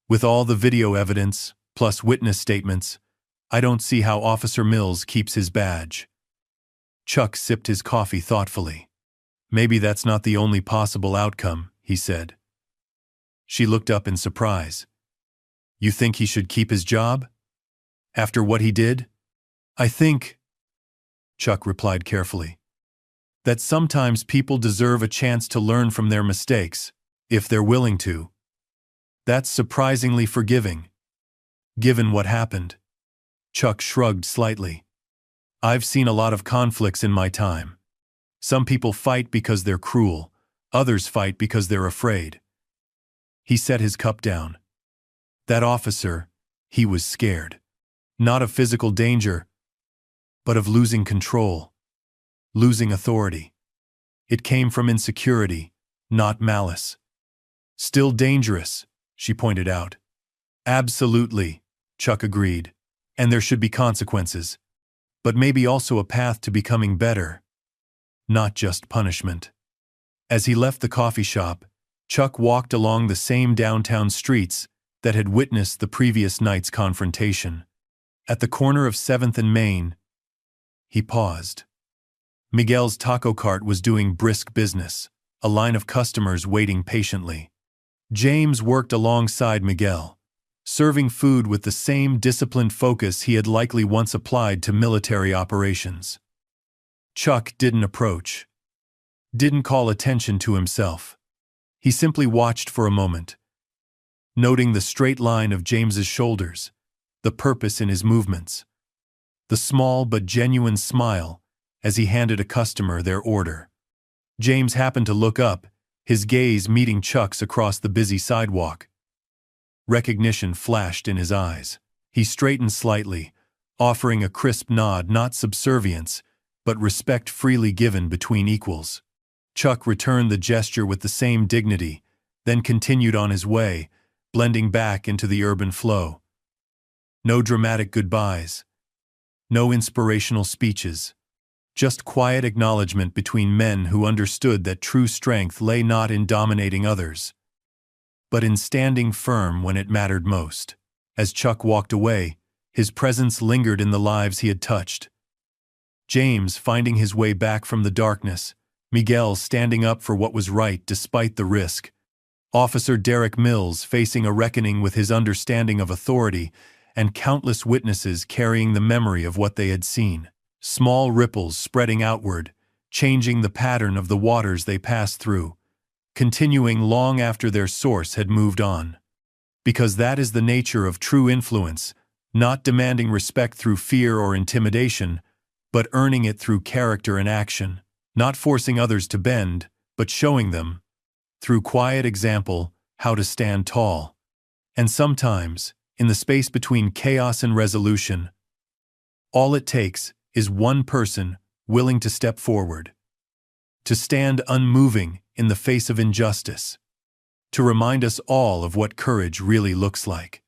"With all the video evidence, plus witness statements, I don't see how Officer Mills keeps his badge." Chuck sipped his coffee thoughtfully. "Maybe that's not the only possible outcome," he said. She looked up in surprise. "You think he should keep his job? After what he did?" "I think," Chuck replied carefully, "that sometimes people deserve a chance to learn from their mistakes, if they're willing to. That's surprisingly forgiving, given what happened." Chuck shrugged slightly. "I've seen a lot of conflicts in my time. Some people fight because they're cruel, others fight because they're afraid." He set his cup down. That officer, he was scared. Not of physical danger, but of losing control, losing authority. It came from insecurity, not malice. "Still dangerous," she pointed out. "Absolutely," Chuck agreed. "And there should be consequences. But maybe also a path to becoming better. Not just punishment." As he left the coffee shop, Chuck walked along the same downtown streets that had witnessed the previous night's confrontation. At the corner of 7th and Main, he paused. Miguel's taco cart was doing brisk business, a line of customers waiting patiently. James worked alongside Miguel, serving food with the same disciplined focus he had likely once applied to military operations. Chuck didn't approach, didn't call attention to himself. He simply watched for a moment, noting the straight line of James's shoulders, the purpose in his movements, the small but genuine smile as he handed a customer their order. James happened to look up, his gaze meeting Chuck's across the busy sidewalk. Recognition flashed in his eyes. He straightened slightly, offering a crisp nod, not subservience, but respect freely given between equals. Chuck returned the gesture with the same dignity, then continued on his way, blending back into the urban flow. No dramatic goodbyes, no inspirational speeches, just quiet acknowledgement between men who understood that true strength lay not in dominating others, but in standing firm when it mattered most. As Chuck walked away, his presence lingered in the lives he had touched. James finding his way back from the darkness, Miguel standing up for what was right despite the risk, Officer Derek Mills facing a reckoning with his understanding of authority, and countless witnesses carrying the memory of what they had seen. Small ripples spreading outward, changing the pattern of the waters they passed through, continuing long after their source had moved on. Because that is the nature of true influence, not demanding respect through fear or intimidation, but earning it through character and action, not forcing others to bend, but showing them, through quiet example, how to stand tall. And sometimes, in the space between chaos and resolution, all it takes is one person willing to step forward, to stand unmoving in the face of injustice, to remind us all of what courage really looks like.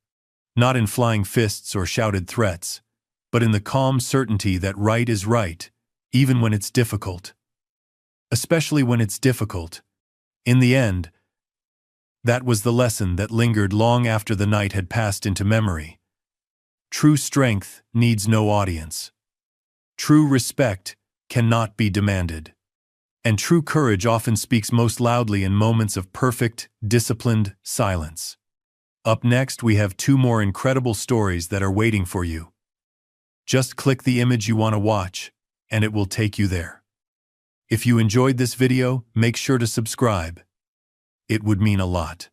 Not in flying fists or shouted threats, but in the calm certainty that right is right, even when it's difficult. Especially when it's difficult. In the end, that was the lesson that lingered long after the night had passed into memory. True strength needs no audience. True respect cannot be demanded. And true courage often speaks most loudly in moments of perfect, disciplined silence. Up next, we have 2 more incredible stories that are waiting for you. Just click the image you want to watch, and it will take you there. If you enjoyed this video, make sure to subscribe. It would mean a lot.